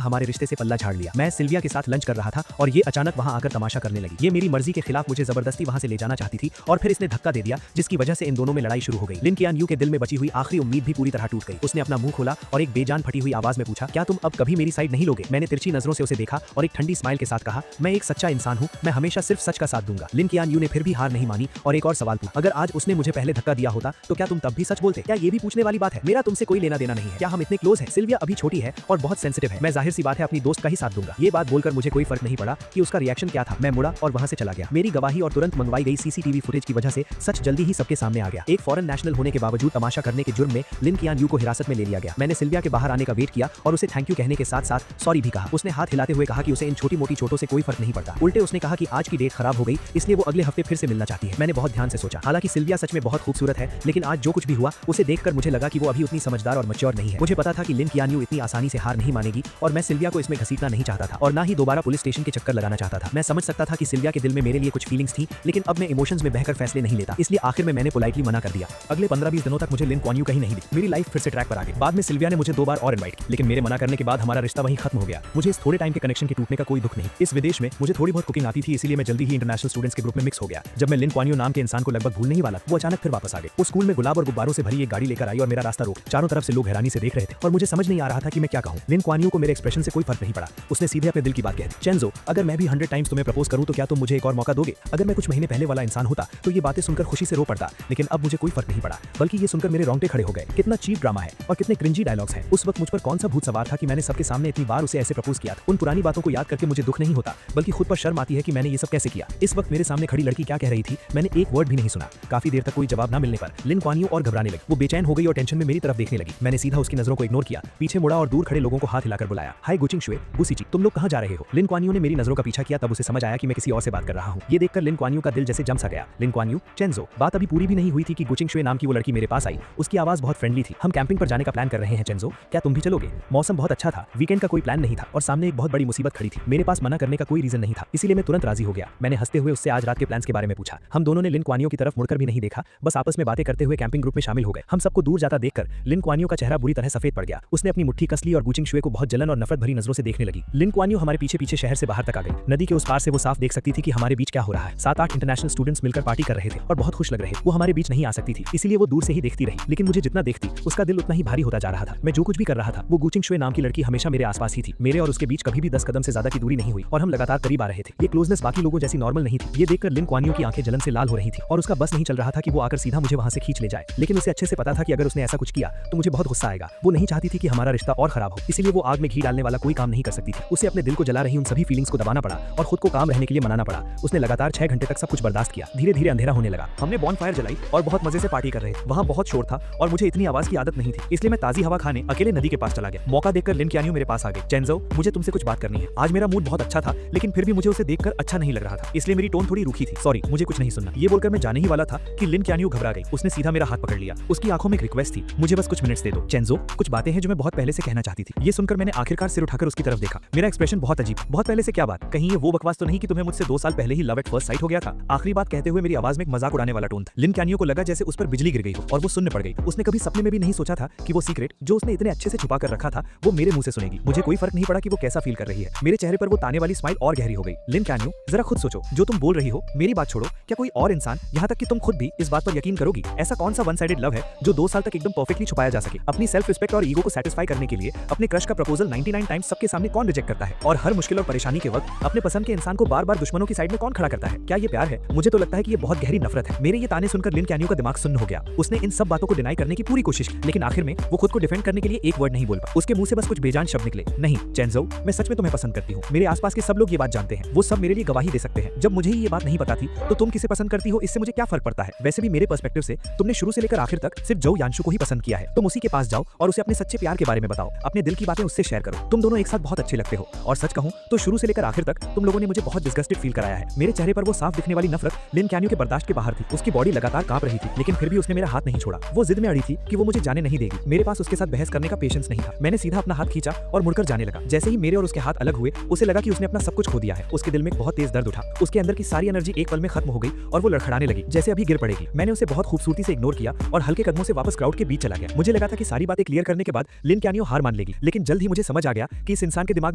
हमारे रिश्ते से पल्ला झाड़ लिया। मैं सिल्विया के साथ लंच कर रहा था और ये अचानक वहां आकर तमाशा करने लगी। ये मेरी मर्जी के खिलाफ मुझे जबरदस्ती वहां से ले जाना चाहती थी और फिर इसने धक्का दे दिया जिसकी वजह से इन दोनों में लड़ाई शुरू हो गई। लिन कियान यू के दिल में बची हुई आखिरी उम्मीद भी पूरी तरह टूट गई। उसने अपना मुंह खोला और एक बेजान फटी हुई आवाज में पूछा, क्या तुम अब कभी मेरी साइड नहीं लोगे? मैंने तिरछी नजरों से उसे देखा और एक ठंडी स्माइल के साथ कहा, मैं एक सच्चा इंसान हूं, मैं हमेशा सिर्फ सच का साथ दूंगा। लिन कियान यू ने फिर भी हार नहीं मानी और एक और सवाल पूछा, अगर आज उसने मुझे पहले धक्का दिया होता तो क्या तुम तब भी सच बोलते? क्या ये भी पूछने वाली बात है? मेरा तुमसे कोई लेना देना नहीं है। क्या हम इतने क्लोज हैं? सिल्विया अभी छोटी है और बहुत सेंसिटिव है। मैं जाहिर सी बात है अपनी दोस्त का ही साथ दूंगा। ये बात बोलकर मुझे कोई फर्क नहीं पड़ा कि उसका रिएक्शन क्या था। मैं मुड़ा और वहां से चला गया। मेरी गवाही और तुरंत मंगवाई गई सीसीटीवी फुटेज की वजह से सच जल्दी ही सबके सामने आ गया। एक फॉरेन नेशनल होने के बावजूद तमाशा करने के जुर्म में लिन कियान यू को हिरासत में ले लिया गया। मैंने सिल्विया के बाहर आने का वेट किया और उसे थैंक यू कहने के साथ साथ सॉरी भी कहा। उसने हाथ हिलाते हुए कहा कि उसे इन छोटी मोटी चोटों से कोई फर्क नहीं पड़ता। उल्टे उसने कहा कि आज की डेट खराब हो गई इसलिए वो अगले हफ्ते फिर से मिलना चाहती है। मैंने बहुत ध्यान से सोचा। हालांकि सिल्विया सच में बहुत खूबसूरत है लेकिन आज जो कुछ भी हुआ उसे देखकर मुझे लगा कि वो अभी उतनी समझदार और मैच्योर नहीं है। मुझे पता था कि लिन कियान यू इतनी आसानी से हार नहीं मानेगी और मैं सिल्विया को इसमें घसीटना नहीं चाहता था और ना ही दोबारा पुलिस स्टेशन के चक्कर लगाना चाहता था। मैं समझ सकता था कि सिल्विया के दिल में मेरे लिए कुछ फीलिंग्स थी लेकिन अब मैं इमोशंस में बहकर फैसले नहीं लेता, इसलिए आखिर में मैंने पोलाइटली मना कर दिया। अगले 15-20 दिनों तक मुझे लिन कियान यू कहीं नहीं दिखी। मेरी लाइफ फिर से ट्रैक पर आ गई। बाद में सिल्विया ने मुझे 2 बार और इनवाइट किया लेकिन मेरे मना करने के बाद हमारा रिश्ता वहीं खत्म हो गया। मुझे इस थोड़े टाइम के कनेक्शन के टूटने का कोई दुख नहीं। इस विदेश में मुझे थोड़ी बहुत कुकिंग आती थी इसीलिए मैं जल्दी ही इंटरनेशनल स्टूडेंट्स के ग्रुप में मिक्स हो गया। जब मैं लिन कियान यू नाम के इंसान को लगभग भूलने ही वाला वो अचानक फिर वापस आ गए। वो स्कूल में गुलाब और गुब्बारों से भरी एक गाड़ी लेकर आई और मेरा रास्ता रोक। चारों तरफ से लोग हैरानी से देख रहे थे और मुझे समझ नहीं आ रहा था कि मैं क्या कहूं। लिन कियान यू को मेरे एक्सप्रेशन से कोई फर्क नहीं पड़ा। उसने सीधे अपने दिल की बात कह दी, चेंजो, अगर मैं भी 100 टाइम्स तुम्हें प्रपोज करूं तो क्या तुम मुझे एक और मौका दोगे? अगर मैं कुछ महीने पहले वाला इंसान होता तो ये बातें सुनकर खुशी से रो पड़ता लेकिन अब मुझे कोई फर्क नहीं पड़ा बल्कि ये सुनकर मेरे रोंगटे खड़े हो गए। कितना चीप ड्रामा है और कितने क्रिंजी डायलॉग्स हैं। उस वक्त मुझ पर कौन सा भूत सवार था कि मैंने सबके सामने इतनी बार उसे ऐसे प्रपोज किया था। उन पुरानी बातों को याद करके मुझे दुख नहीं होता बल्कि खुद पर शर्म आती है कि मैंने ये सब कैसे किया। इस वक्त मेरे सामने खड़ी लड़की क्या कह रही थी मैंने एक वर्ड भी नहीं सुना। काफी देर तक कोई जवाब न मिलने पर लिन कियान यू और घबराने लगी। वो बेचैन हो गई और टेंशन में मेरी तरफ देखने लगी। मैंने सीधा उसकी नजरों को इग्नोर किया, पीछे मुड़ा और दूर खड़े लोगों को हाथ हिलाकर बुलाया, हाय गुचिंग शुए, बुसीची, तुम लोग कहां जा रहे हो? लिन कियान यू ने मेरी नजरों का पीछा किया तब उसे समझ आया कि मैं किसी और से बात कर रहा हूं। ये देखकर लिन कियान यू का दिल जैसे जम सा गया। लिन कियान यू, चेंजो, बात अभी पूरी भी नहीं हुई थी कि गुचिंग शुए नाम की वो लड़की मेरे पास आई। उसकी आवाज बहुत फ्रेंडली थी। हम कैंपिंग पर जाने का प्लान कर रहे हैं चेंजो, क्या तुम भी चलोगे? मौसम बहुत अच्छा था, वीकेंड का कोई प्लान नहीं था और सामने एक बहुत बड़ी मुसीबत खड़ी थी। मेरे पास मना करने का कोई रीजन नहीं था इसीलिए मैं तुरंत राजी हो गया। मैंने हंसते हुए उससे आज रात के प्लान्स के बारे में पूछा। हम दोनों ने लिन कियान यू की तरफ मुड़कर भी नहीं देखा, बस आपस में बातें करते हुए कैंपिंग ग्रुप में शामिल हो गए। हम सबको दूर जाता देखकर लिन कियान यू का चेहरा बुरी तरह सफेद पड़ गया। उसने अपनी मुट्ठी कस ली और गुचिंग शुए को बहुत जलन और नफरत भरी नजरों से देखने लगी। लिन कियान यू हमारे पीछे पीछे शहर से बाहर तक आ गई। नदी के उस पार से वो साफ देख सकती थी कि हमारे बीच क्या हो रहा है। 7-8 इंटरनेशनल स्टूडेंट्स मिलकर पार्टी कर रहे थे और बहुत खुश लग रहे। वो हमारे बीच नहीं आ सकती थी इसीलिए वो दूर से ही देखती रही लेकिन मुझे जितना देखती उसका दिल उतना ही भारी होता जा रहा था। मैं जो कुछ भी कर रहा था वो गुचिंग शुए नाम की लड़की हमेशा मेरे आसपास ही थी। मेरे और उसके बीच कभी भी 10 कदम से ज्यादा की दूरी नहीं हुई और हम लगातार करीब आ रहे थे। ये क्लोजनेस बाकी लोगों जैसी नॉर्मल नहीं थी। ये देखकर लिन कियान यू की आंखें जलन से लाल हो रही थी और उसका बस नहीं चल रहा था कि वो आकर सीधा मुझे वहां से खींच ले जाए। लेकिन उसे अच्छे से पता था कि अगर उसने ऐसा कुछ किया तो मुझे बहुत गुस्सा आएगा। वो नहीं चाहती थी कि हमारा रिश्ता और खराब हो इसीलिए वो आग में घी डालने वाला कोई काम नहीं कर सकती थी। उसे अपने दिल को जला रही उन सभी फीलिंग्स को दबाना पड़ा और खुद को काम रहने के लिए मनाना पड़ा। उसने लगातार 6 घंटे तक सब कुछ बर्दाश्त किया। धीरे धीरे अंधेरा होने लगा। हमने बॉनफायर जलाई और बहुत मजे से पार्टी कर रहे थे। वहाँ बहुत शोर था और मुझे इतनी आवाज की आदत नहीं थी इसलिए मैं ताजी हवा खाने अकेले नदी के पास चला गया। मौका देखकर लिन कियान यू मेरे पास आ गई। चेंजो, मुझे तुमसे कुछ बात करनी है। आज मेरा मूड बहुत अच्छा था लेकिन फिर भी मुझे उसे देखकर अच्छा नहीं लग रहा था इसलिए मेरी टोन थोड़ी रूखी थी। सॉरी, मुझे कुछ नहीं सुनना। ये बोलकर मैं जाने ही वाला था कि लिन कियान यू घबरा गई। उसने सीधा मेरा हाथ पकड़ लिया। उसकी आंखों में एक रिक्वेस्ट थी, मुझे बस कुछ मिनट्स दे दो। चेंजो, कुछ बातें हैं जो मैं बहुत पहले से कहना चाहती थी। ये सुनकर मैंने आखिरकार सिर उठाकर उसकी तरफ देखा। मेरा एक्सप्रेशन बहुत अजीब। बहुत पहले से क्या बात? कहीं ये वो बकवास तो नहीं कि तुम्हें मुझसे 2 साल पहले ही लव एट फर्स्ट साइट हो गया था? आखिरी बात कहते हुए मेरी आवाज में एक मजाक उड़ाने वाला टोन था। लिन कियान यू को लगा जैसे उस पर बिजली गिर गई हो और वो सुनने पड़ गई। उसने कभी सपने में भी नहीं सोचा था कि वो सीक्रेट जो उसने इतने अच्छे से छुपा कर रखा था वो मेरे मुंह से सुनेगी। मुझे कोई फर्क नहीं पड़ा कि वो कैसा फील कर रही है। मेरे चेहरे पर वो ताने वाली स्माइल और गहरी हो गई। लिन कियान यू, जरा खुद सोचो, जो तुम बोल रही हो मेरी बात छोड़ो, क्या कोई और इंसान, यहाँ तक कि तुम खुद भी इस बात पर यकीन करोगी? ऐसा कौन सा वन साइडेड लव है जो 2 साल तक एकदम परफेक्टली छुपाया जा सके? अपनी सेल्फ रिस्पेक्ट और ईगो को सेटिस्फाई करने के लिए अपने क्रश का प्रपोजल 99 टाइम्स सबके सामने कौन रिजेक्ट करता है? और हर मुश्किल और परेशानी के वक्त अपने पसंद के इंसान को बार बार दुश्मनों की साइड में कौन खड़ा करता है? क्या ये प्यार है? मुझे तो लगता है कि ये बहुत गहरी नफरत है। मेरे ये ताने सुनकर लिन कियान यू का दिमाग सुन्न हो गया। उसने इन सब बातों को डिनाई करने की पूरी कोशिश की लेकिन आखिर में वो खुद को डिफेंड करने के लिए एक वर्ड नहीं बोल पाया। उसके मुंह से बस कुछ बेजान शब्द निकले, नहीं चेंजो, मैं सच में तुम्हें पसंद करती हूँ। मेरे आसपास के सब लोग ये बात जानते हैं। वो सब मेरे लिए गवाही दे सकते हैं। जब मुझे ही ये बात नहीं पता थी तो तुम किसे पसंद करती हो इससे मुझे क्या फर्क पड़ता है। वैसे भी मेरे पर्सपेक्टिव से तुमने शुरू से लेकर आखिर तक सिर्फ जो यांशु को ही पसंद किया है। तुम उसी के पास जाओ और उसे अपने सच्चे प्यार के बारे में बताओ, अपने दिल की बातें उससे शेयर करो। तुम दोनों एक साथ बहुत अच्छे लगते हो और सच कहूं तो शुरू से लेकर आखिर तक तुम लोगों ने मुझे बहुत डिस्गस्टेड फील कराया है। मेरे चेहरे पर वो साफ दिखने वाली नफरत लिन कैनियो के बर्दाश्त के बाहर थी। उसकी बॉडी लगातार कांप रही थी, लेकिन फिर भी उसने मेरा हाथ नहीं छोड़ा। वो जिद में अड़ी थी कि वो मुझे जाने नहीं देगी। मेरे पास उसके साथ बहस करने का पेशेंस नहीं था। मैंने सीधा अपना हाथ खींचा और मुड़कर जाने लगा। जैसे ही मेरे और उसके हाथ अलग हुए, उसे लगा कि उसने अपना सब कुछ खो दिया है। उसके दिल में एक बहुत तेज दर्द उठा। उसके अंदर की सारी एनर्जी एक पल में खत्म हो गई और वो लड़खड़ाने लगी जैसे अभी गिर पड़ेगी। मैंने उसे बहुत खूबसूरती से इग्नोर किया और हल्के कदमों से वापस क्राउड के बीच चला गया। मुझे लगा था कि सारी बातें क्लियर करने के बाद लिन कैनियो हार मान लेगी, लेकिन जल्द ही मुझे समझ आ गया कि इस इंसान के दिमाग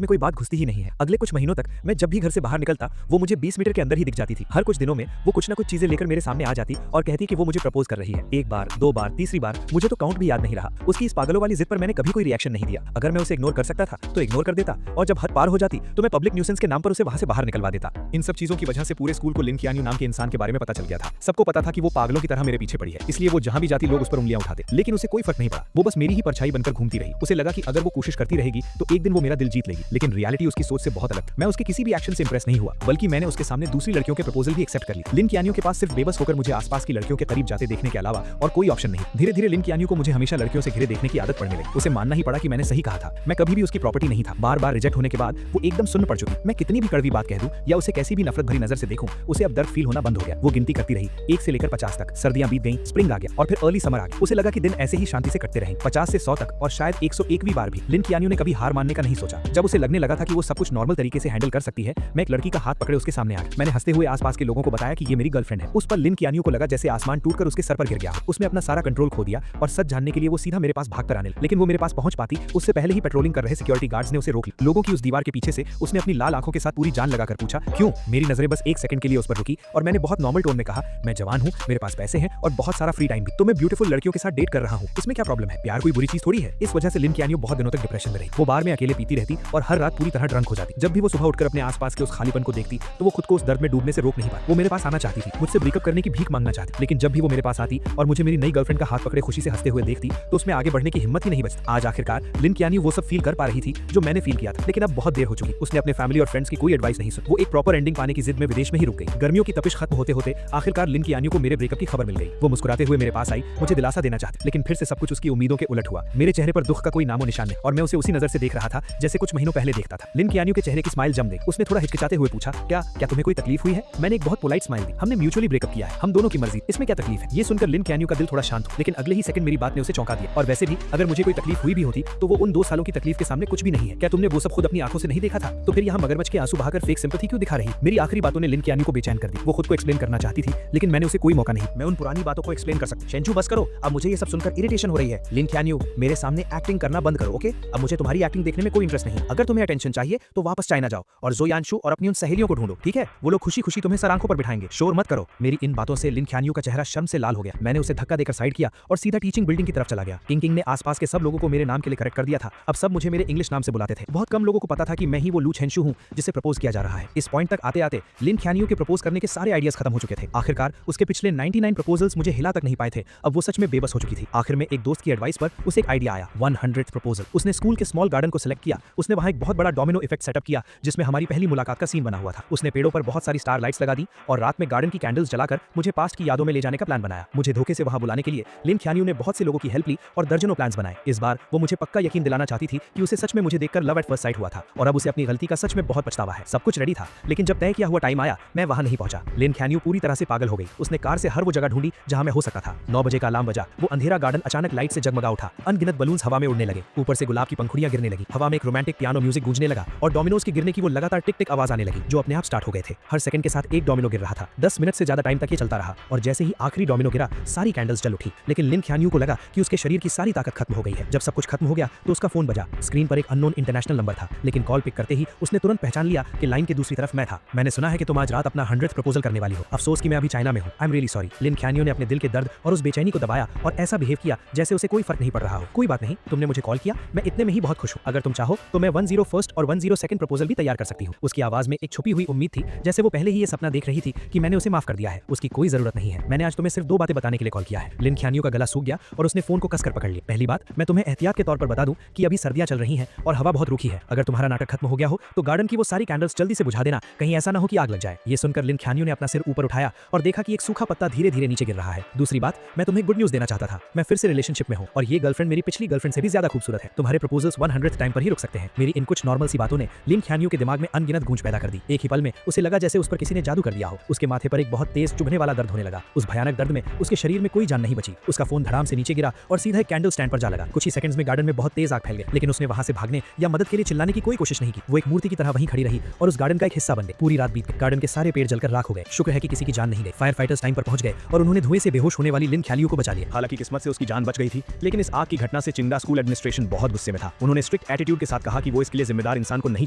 में कोई बात घुसती ही नहीं है। अगले कुछ महीनों तक मैं जब भी घर से बाहर निकलता वो मुझे 20 मीटर के अंदर ही दिख जाती थी। हर कुछ दिनों में वो कुछ ना कुछ चीजें लेकर मेरे सामने आ जाती और कहती कि वो मुझे प्रपोज कर रही है। एक बार, दो बार, तीसरी बार, मुझे तो काउंट भी याद नहीं रहा। उसकी इस पागलों वाली जिद पर मैंने कभी कोई रिएक्शन नहीं दिया। अगर मैं उसे इग्नोर कर सकता था तो इग्नोर कर देता, और जब हद पार हो जाती तो मैं पब्लिक न्यूसेंस के नाम पर उसे वहां से बाहर निकलवा देता। इन सब चीजों की वजह से पूरे स्कूल को लिन कियानियो नाम के इंसान के बारे में पता चल गया था। सबको पता था कि वो पागलों की तरह मेरे पीछे पड़ी है, इसलिए वो जहां भी जाती लोग उस पर उंगलियां उठाते, लेकिन उसे कोई फर्क नहीं पड़ा। वो बस मेरी ही परछाई बनकर घूमती रही। उसे लगा कि अगर वो कोशिश करती रहेगी तो एक दिन वो मेरा दिल जीत लेगी, लेकिन रियलिटी उसकी सोच से बहुत अलग था। मैं उसके किसी भी एक्शन से इंप्रेस नहीं हुआ, बल्कि मैंने उसके सामने दूसरी लड़कियों के प्रपोजल भी एक्सेप्ट कर ली। लिन कियानियो के पास सिर्फ बेबस होकर मुझे आसपास की लड़कियों के करीब जाते देखने के अलावा और कोई ऑप्शन नहीं। धीरे धीरे लिन कियानियो को मुझे हमेशा लड़कियों से घिरे देखने की आदत पड़ने लगी। उसे मानना ही पड़ा कि मैंने सही कहा था। मैं कभी भी उसकी प्रॉपर्टी नहीं था। बार बार रिजेक्ट होने के बाद वो एकदम सुन्न पड़ चुकी। मैं कितनी भी कड़वी बात कह दूं या उसे कैसी भी नफरत भरी नजर से देखूं, उसे अब दर्द फील होना बंद हो गया। वो गिनती करती रही 1 से लेकर 50 तक। सर्दियां बीत गईं, स्प्रिंग आ गया और फिर अर्ली समर आ गया। उसे लगा कि दिन ऐसे ही शांति से कटते रहें, 50 से 100 तक और शायद 101वीं बार भी। लिन कियानियो ने कभी हार मानने का नहीं सोचा। जब उसे लगने लगा था कि वो सब कुछ नॉर्मल तरीके से हैंडल कर सकती है, मैं एक लड़की का हाथ पकड़े उसके सामने आ गया। मैंने हंसते हुए आसपास के लोगों को बताया कि ये मेरी गर्लफ्रेंड है। उस पर लिन कियानियो को लगा जैसे आसमान टूटकर उसके सर पर गिर गया। उसने अपना सारा कंट्रोल खो दिया और सच जानने के लिए वो सीधा मेरे पास भागकर आने लगी। लेकिन वो मेरे पास पहुंच पाती उससे पहले ही पेट्रोलिंग कर रहे सिक्योरिटी गार्ड्स ने उसे रोक लिया। लोगों की उस दीवार के पीछे से उसने अपनी लाल आंखों के साथ पूरी जान लगाकर पूछा क्यों। मेरी नजरें बस 1 सेकंड के लिए उस पर रुकी और मैंने बहुत नॉर्मल टोन में कहा, मैं जवान हूं, मेरे पास पैसे हैं और बहुत सारा फ्री टाइम भी, तो मैं ब्यूटीफुल लड़कियों के साथ डेट कर रहा हूं। इसमें क्या प्रॉब्लम है? प्यार कोई बुरी चीज थोड़ी है। इस वजह से लिन कियानियो बहुत दिनों तक डिप्रेशन में रही। वो बार में अकेले पीती रहती और हर रात पूरी तरह ड्रंक हो जाती। जब भी वो सुबह उठकर अपने आसपास के उस खालीपन को देखती तो वो खुद को उस दर्द में डूबने से रोक नहीं पाती। वो मेरे पास आना चाहती थी, मुझसे ब्रेकअप करने की भीख मांगना चाहती, लेकिन जब भी वो मेरे पास आती और मुझे मेरी नई गर्लफ्रेंड का हाथ पकड़े खुशी से हंसते हुए देखती तो उसमें आगे बढ़ने की हिम्मत ही नहीं बचती। आज आखिरकार लिन कियानियो वो सब फील कर पा रही थी जो मैंने फील किया था, लेकिन अब बहुत देर हो चुकी। उसने अपने फैमिली और फ्रेंड्स की कोई एडवाइस नहीं सुनी। वो एक प्रॉपर एंडिंग पाने की जिद में विदेश में ही रुक गई। गर्मियों की तपिश खत्म होते होते आखिरकार लिन कियानियो को मेरे ब्रेकअप की खबर मिल गई। वो मुस्कुराते हुए मेरे पास आई, मुझे दिलासा देना चाहती, लेकिन फिर से सब कुछ उसकी उम्मीदों के उलट हुआ। मेरे चेहरे पर दुख का कोई नामो निशान नहीं और मैं उसे उसी नजर से देख रहा था जैसे कुछ महीनों पहले देखता था। लिन कियानियो के चेहरे की स्माइल जम गई। उसने थोड़ा हिचकिचाते हुए पूछा, क्या तुम्हें कोई तकलीफ हुई है? मैंने एक बहुत पोलाइट स्माइल दी। हमने म्यूचुअली ब्रेकअप किया है, हम दोनों की मर्जी, इसमें क्या तकलीफ है? ये सुनकर लिन कियानियो का दिल थोड़ा शांत हुआ, लेकिन अगले ही सेकंड मेरी बात ने उसे चौंका दिया। और वैसे भी अगर मुझे कोई तकलीफ हुई भी होती तो वो उन 2 सालों की तकलीफ के सामने कुछ भी नहीं है। क्या तुमने वो सब खुद अपनी आंखों से नहीं देखा था? तो फिर यहाँ मगरमच्छ के आंसू बहाकर फेक सिंपैथी क्यों दिखा रही? मेरी आखिरी बातों ने लिन कियानियो को बेचैन कर दी। वो खुद को एक्सप्लेन करना चाहती थी, लेकिन मैंने उसे कोई मौका नहीं। मैं उन पुरानी बातों को एक्सप्लेन कर सकता। शेंचू बस करो, अब मुझे ये सब सुनकर इरिटेशन हो रही है। लिन कियानियो, मेरे सामने एक्टिंग करना बंद करो, ओके? अब मुझे तुम्हारी एक्टिंग देखने में कोई इंटरेस्ट नहीं। अगर तुम्हें अटेंशन चाहिए तो वापस चाइना जाओ और जो यांशु और अपनी उन सहेलियों को ढूंढो, ठीक है? वो लोग खुशी खुशी तुम्हें सर आंखों पर बिठाएंगे। शोर मत करो। मेरी इन बातों से लिन कियानियो का चेहरा शर्म से लाल हो गया। मैंने उसे धक्का देकर साइड किया और सीधा टीचिंग बिल्डिंग की तरफ चला गया। किंग ने आसपास के सब लोगों को मेरे नाम के लिए करेक्ट कर दिया था। अब सब मुझे मेरे इंग्लिश नाम से बुलाते थे। बहुत कम लोगों को पता था कि मैं ही वो लू चेंशु हूं जिसे प्रपोज किया जा रहा है। इस पॉइंट तक आते आते लिन कियानियो के प्रपोज करने के सारे आइडियाज खत्म हो चुके थे। आखिरकार उसके पिछले 99 प्रपोजल्स मुझे हिला तक नहीं पाए थे। अब वो सच में बेबस हो चुकी थी। आखिर में एक दोस्त की एडवाइस पर उसे एक आइडिया आया, 100th प्रपोजल। उसने स्कूल के स्मॉल गार्डन को सिलेक्ट किया। उसने वहां एक बहुत बड़ा डोमिनो इफेक्ट सेटअप किया जिसमें हमारी पहली मुलाकात का सीन बना हुआ था। उसने पेड़ों पर बहुत सारी स्टार लाइट्स लगा दी और रात में गार्डन की कैंडल्स जलाकर मुझे पास्ट की यादों में ले जाने का प्लान बनाया। मुझे धोखे से वहां बुलाने के लिए लिन कियानियो ने बहुत से लोगों की हेल्प ली और दर्जनों प्लान्स बनाए। इस बार वो मुझे पक्का यकीन दिलाना चाहती थी कि उसे सच में मुझे देखकर लव एट फर्स्ट साइट हुआ था और अब उसे अपनी गलती का सच में बहुत पछतावा है। सब कुछ रेडी था, लेकिन जब तय किया हुआ टाइम आया मैं वहां नहीं पहुंचा। लिन कियानियो पूरी तरह से पागल हो गई। उसने कार से हर वो जगह ढूंढी जहां मैं हो सकता था। 9 बजे का अलार्म बजा। वो अंधेरा गार्डन अचानक लाइट से जगमगा उठा। अनगिनत बलून्स हवा में उड़ने लगे। ऊपर से गुलाब की पंखुड़ियां गिरने लगी। हवा में एक रोमांटिक पियानो म्यूजिक गूंजने लगा और डोमिनोज के गिरने की वो लगातार टिक टिक आवाज आने लगी जो अपने आप स्टार्ट हो गए थे। हर सेकंड के साथ एक डोमिनो गिर रहा था। 10 मिनट से ज्यादा टाइम तक ये चलता रहा और जैसे ही आखिरी डोमिनो गिरा सारी कैंडल्स जल उठी। लेकिन लिन कियानियो को लगा कि उसके शरीर की सारी ताकत खत्म हो गई है। जब सब कुछ खत्म हो गया तो उसका फोन बजा। स्क्रीन पर एक अननोन इंटरनेशनल नंबर था, लेकिन कॉल पिक करते ही उसने तुरंत पहचान लिया कि लाइन के दूसरी तरफ मैं था। मैंने सुना है कि तुम आज रात अपना 100th प्रपोजल करने वाली हो। अफसोस कि मैं अभी चाइना में हूं। I am really sorry. Lin कियानियो ने अपने दिल के दर्द और उस बेचैनी को दबाया और ऐसा बिहेव किया जैसे उसे कोई फर्क नहीं पड़ रहा हो। कोई बात नहीं, तुमने मुझे कॉल किया, मैं इतने में ही बहुत खुश हूं। अगर तुम चाहो तो मैं 101st और 102nd प्रपोजल भी तैयार कर सकती हूं। उसकी आवाज में एक छुपी हुई उम्मीद थी, जैसे वो पहले ही ये सपना देख रही थी कि मैंने उसे माफ कर दिया है। उसकी कोई जरूरत नहीं है। मैंने आज तुम्हें सिर्फ 2 बातें बताने के लिए कॉल किया है। लिन कियानियो का गला सूख गया और उसने फोन को कसकर पकड़ लिया। पहली बात, मैं तुम्हें एहतियात के तौर पर बता दूं कि अभी सर्दियां चल रही हैं और हवा बहुत रूखी है। अगर तुम्हारा नाटक खत्म हो गया हो तो गार्डन की वो सारी कैंडल्स जल्दी से बुझा देना, कहीं ऐसा ना हो कि आग लग जाए। ये सुनकर लिन कियानियो ने अपना सिर ऊपर उठाया और देखा कि एक सूखा पत्ता धीरे धीरे नीचे गिर रहा है। दूसरी बात, मैं तुम्हें गुड न्यूज़ देना चाहता था। मैं फिर से रिलेशनशिप में हूँ और ये गर्लफ्रेंड मेरी पिछली गर्लफ्रेंड से भी ज्यादा खूबसूरत है। तुम्हारे प्रपोजल्स 100th टाइम पर ही रुक सकते हैं। मेरी इन कुछ नॉर्मल सी बातों ने लिन ख्यानियो के दिमाग में अनगिनत गूंज पैदा कर दी। एक ही पल में उसे लगा जैसे उस पर किसी ने जादू कर दिया हो। उसके माथे पर एक बहुत तेज चुभने वाला दर्द होने लगा। उस भयानक दर्द में उसके शरीर में कोई जान नहीं बची। उसका फोन धड़ाम से नीचे गिरा और सीधा एक कैंडल स्टैंड पर जा लगा। कुछ ही सेकंड्स में गार्डन में बहुत तेज आग फैल गई, लेकिन उसने वहां से भागने या मदद के लिए चिल्लाने की कोई कोशिश नहीं की। वो एक मूर्ति की तरह वहीं खड़ी रही और उस गार्डन का एक हिस्सा बन गई। पूरी रात बीत गई। गार्डन के सारे पेड़ जलकर राख हो गए। शुक्र है कि किसी की जान नहीं गई। फायर फाइटर्स टाइम पर पहुंच गए और उन्होंने धुएं से बेहोश होने वाली लिन ख्यालियो को बचा लिया। हालांकि किस्मत से उसकी जान बच गई थी, लेकिन इस आग की घटना से चिंदा स्कूल एडमिनिस्ट्रेशन बहुत गुस्से में था। उन्होंने स्ट्रिक्ट एटीट्यूड के साथ कहा कि वो इसके लिए जिम्मेदार इंसान को नहीं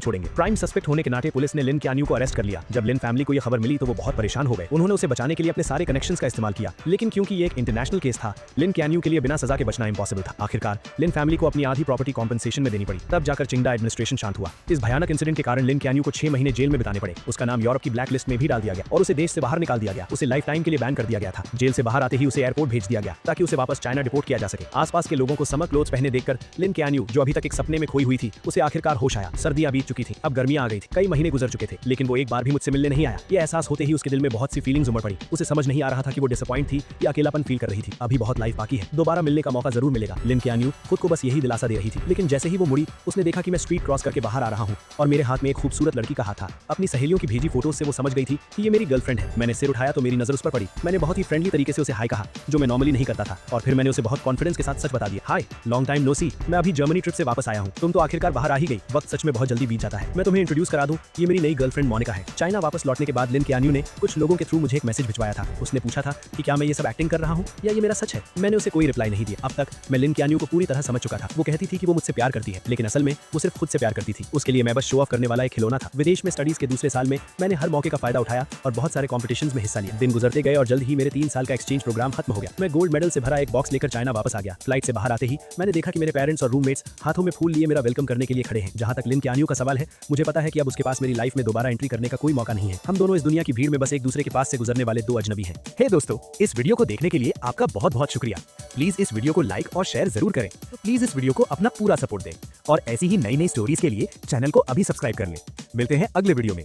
छोड़ेंगे। प्राइम सस्पेक्ट होने के नाते पुलिस ने लिन ख्यानियो को अरेस्ट कर लिया। जब लिन फैमिली को यह खबर मिली तो वो बहुत परेशान हो गए। उन्होंने उसे बचाने के लिए अपने सारे कनेक्शंस का इस्तेमाल किया, लेकिन क्योंकि ये एक इंटरनेशनल केस था, लिन ख्यानियो के लिए बिना सजा के बचना इंपॉसिबल था। आखिरकार लिन फैमिली को अपनी आधी प्रॉपर्टी कॉम्पनसेशन में देनी पड़ी। तब जाकर चिंगडा एडमिनिस्ट्रेशन शांत हुआ। इस भयानक इंसिडेंट के कारण लिन ख्यानियो को 6 महीने जेल में बिताने पड़े। उसका नाम यूरोप की ब्लैक लिस्ट में भी डाल दिया गया और उसे देश से बाहर निकाल दिया गया। उसे लाइफ टाइम के लिए बैन कर दिया गया था। जेल से बाहर आते ही उसे एयरपोर्ट भेज दिया गया ताकि उसे वापस चाइना डिपोर्ट किया जा सके। आसपास के लोगों को समर क्लोथ्स पहने देखकर लिन ख्यानियो, जो अभी तक एक सपने में खोई हुई थी, उसे आखिरकार होश आया। सर्दियां बीत चुकी थी, अब गर्मियां आ गई थी। कई महीने गुजर चुके थे, लेकिन वो एक बार भी मुझसे मिलने नहीं आया। ये एहसास होते ही उसके दिल में बहुत सी फीलिंग्स उमड़ पड़ी। उसे समझ नहीं आ रहा था कि वो डिसअपॉइंट थी या अकेलापन फील कर रही थी। अभी बहुत लाइफ बाकी है, दोबारा मिलने का मौका जरूर मिलेगा। लिन ख्यानियो खुद को बस यही दिलासा दे रही थी, लेकिन जैसे ही वो मुड़ी, उसने देखा कि मैं स्ट्रीट क्रॉस करके बाहर आ रहा हूँ और मेरे हाथ में एक खूबसूरत लड़की का हाथ था। अपनी सहेलियों की भेजी फोटोज से वो समझ गई थी कि ये मेरी गर्लफ्रेंड है। मैंने सिर उठाया तो मेरी नजर उस पर पड़ी। मैंने बहुत ही फ्रेंडली तरीके से उसे हाय कहा, जो मैं नॉर्मली नहीं करता था, और फिर मैंने उसे बहुत कॉन्फिडेंस के साथ सच बता दिया। हाय, लॉन्ग टाइम नो सी, मैं अभी जर्मनी ट्रिप से वापस आया हूँ। तुम तो आखिरकार बाहर आ ही गई। वक्त सच में बहुत जल्दी बीत जाता है। मैं तुम्हें इंट्रोड्यूस करा दूं, ये मेरी नई गर्लफ्रेंड मोनिका है। चाइना वापस लौटने के बाद लिन ख्यानियो ने कुछ लोगों के थ्रू मुझे एक मैसेज भिजवाया था। उसने पूछा था कि क्या मैं ये सब एक्टिंग कर रहा हूँ या ये मेरा सच है। मैंने उसे कोई रिप्लाई नहीं दिया। अब तक मैं लिन ख्यानियो को पूरी तरह समझ चुका था। वो कहती थी कि वो मुझसे प्यार करती है, लेकिन असल में वो सिर्फ खुद से प्यार करती थी। उसके लिए मैं बस शो ऑफ करने वाला एक खिलौना था। विदेश में स्टडीज के दूसरे साल में मैंने हर मौके का फायदा उठाया और बहुत सारे कॉम्पिटिशन्स में हिस्सा लिया। दिन गुजरते गए और जल्द ही मेरे 3 साल का एक्सचेंज प्रोग्राम खत्म हो गया। मैं गोल्ड मेडल से भरा एक बॉक्स लेकर चाइना वापस आ गया। फ्लाइट से बाहर आते ही मैंने देखा कि मेरे पेरेंट्स और रूममेट्स हाथों में फूल लिए मेरा वेलकम करने के लिए खड़े हैं। जहां तक लिन ख्यानियो का सवाल है, मुझे पता है कि अब उसके पास मेरी लाइफ में दोबारा एंट्री करने का कोई मौका नहीं है। हम दोनों इस दुनिया की भीड़ में बस एक दूसरे के पास से गुजरने वाले 2 अजनबी हैं। हे दोस्तों, इस वीडियो को देखने के लिए आपका बहुत बहुत शुक्रिया। प्लीज इस वीडियो को लाइक और शेयर जरूर करें। तो प्लीज इस वीडियो को अपना पूरा सपोर्ट दें और ऐसी ही नई नई स्टोरीज के लिए चैनल को अभी सब्सक्राइब कर लें। मिलते हैं अगले वीडियो में।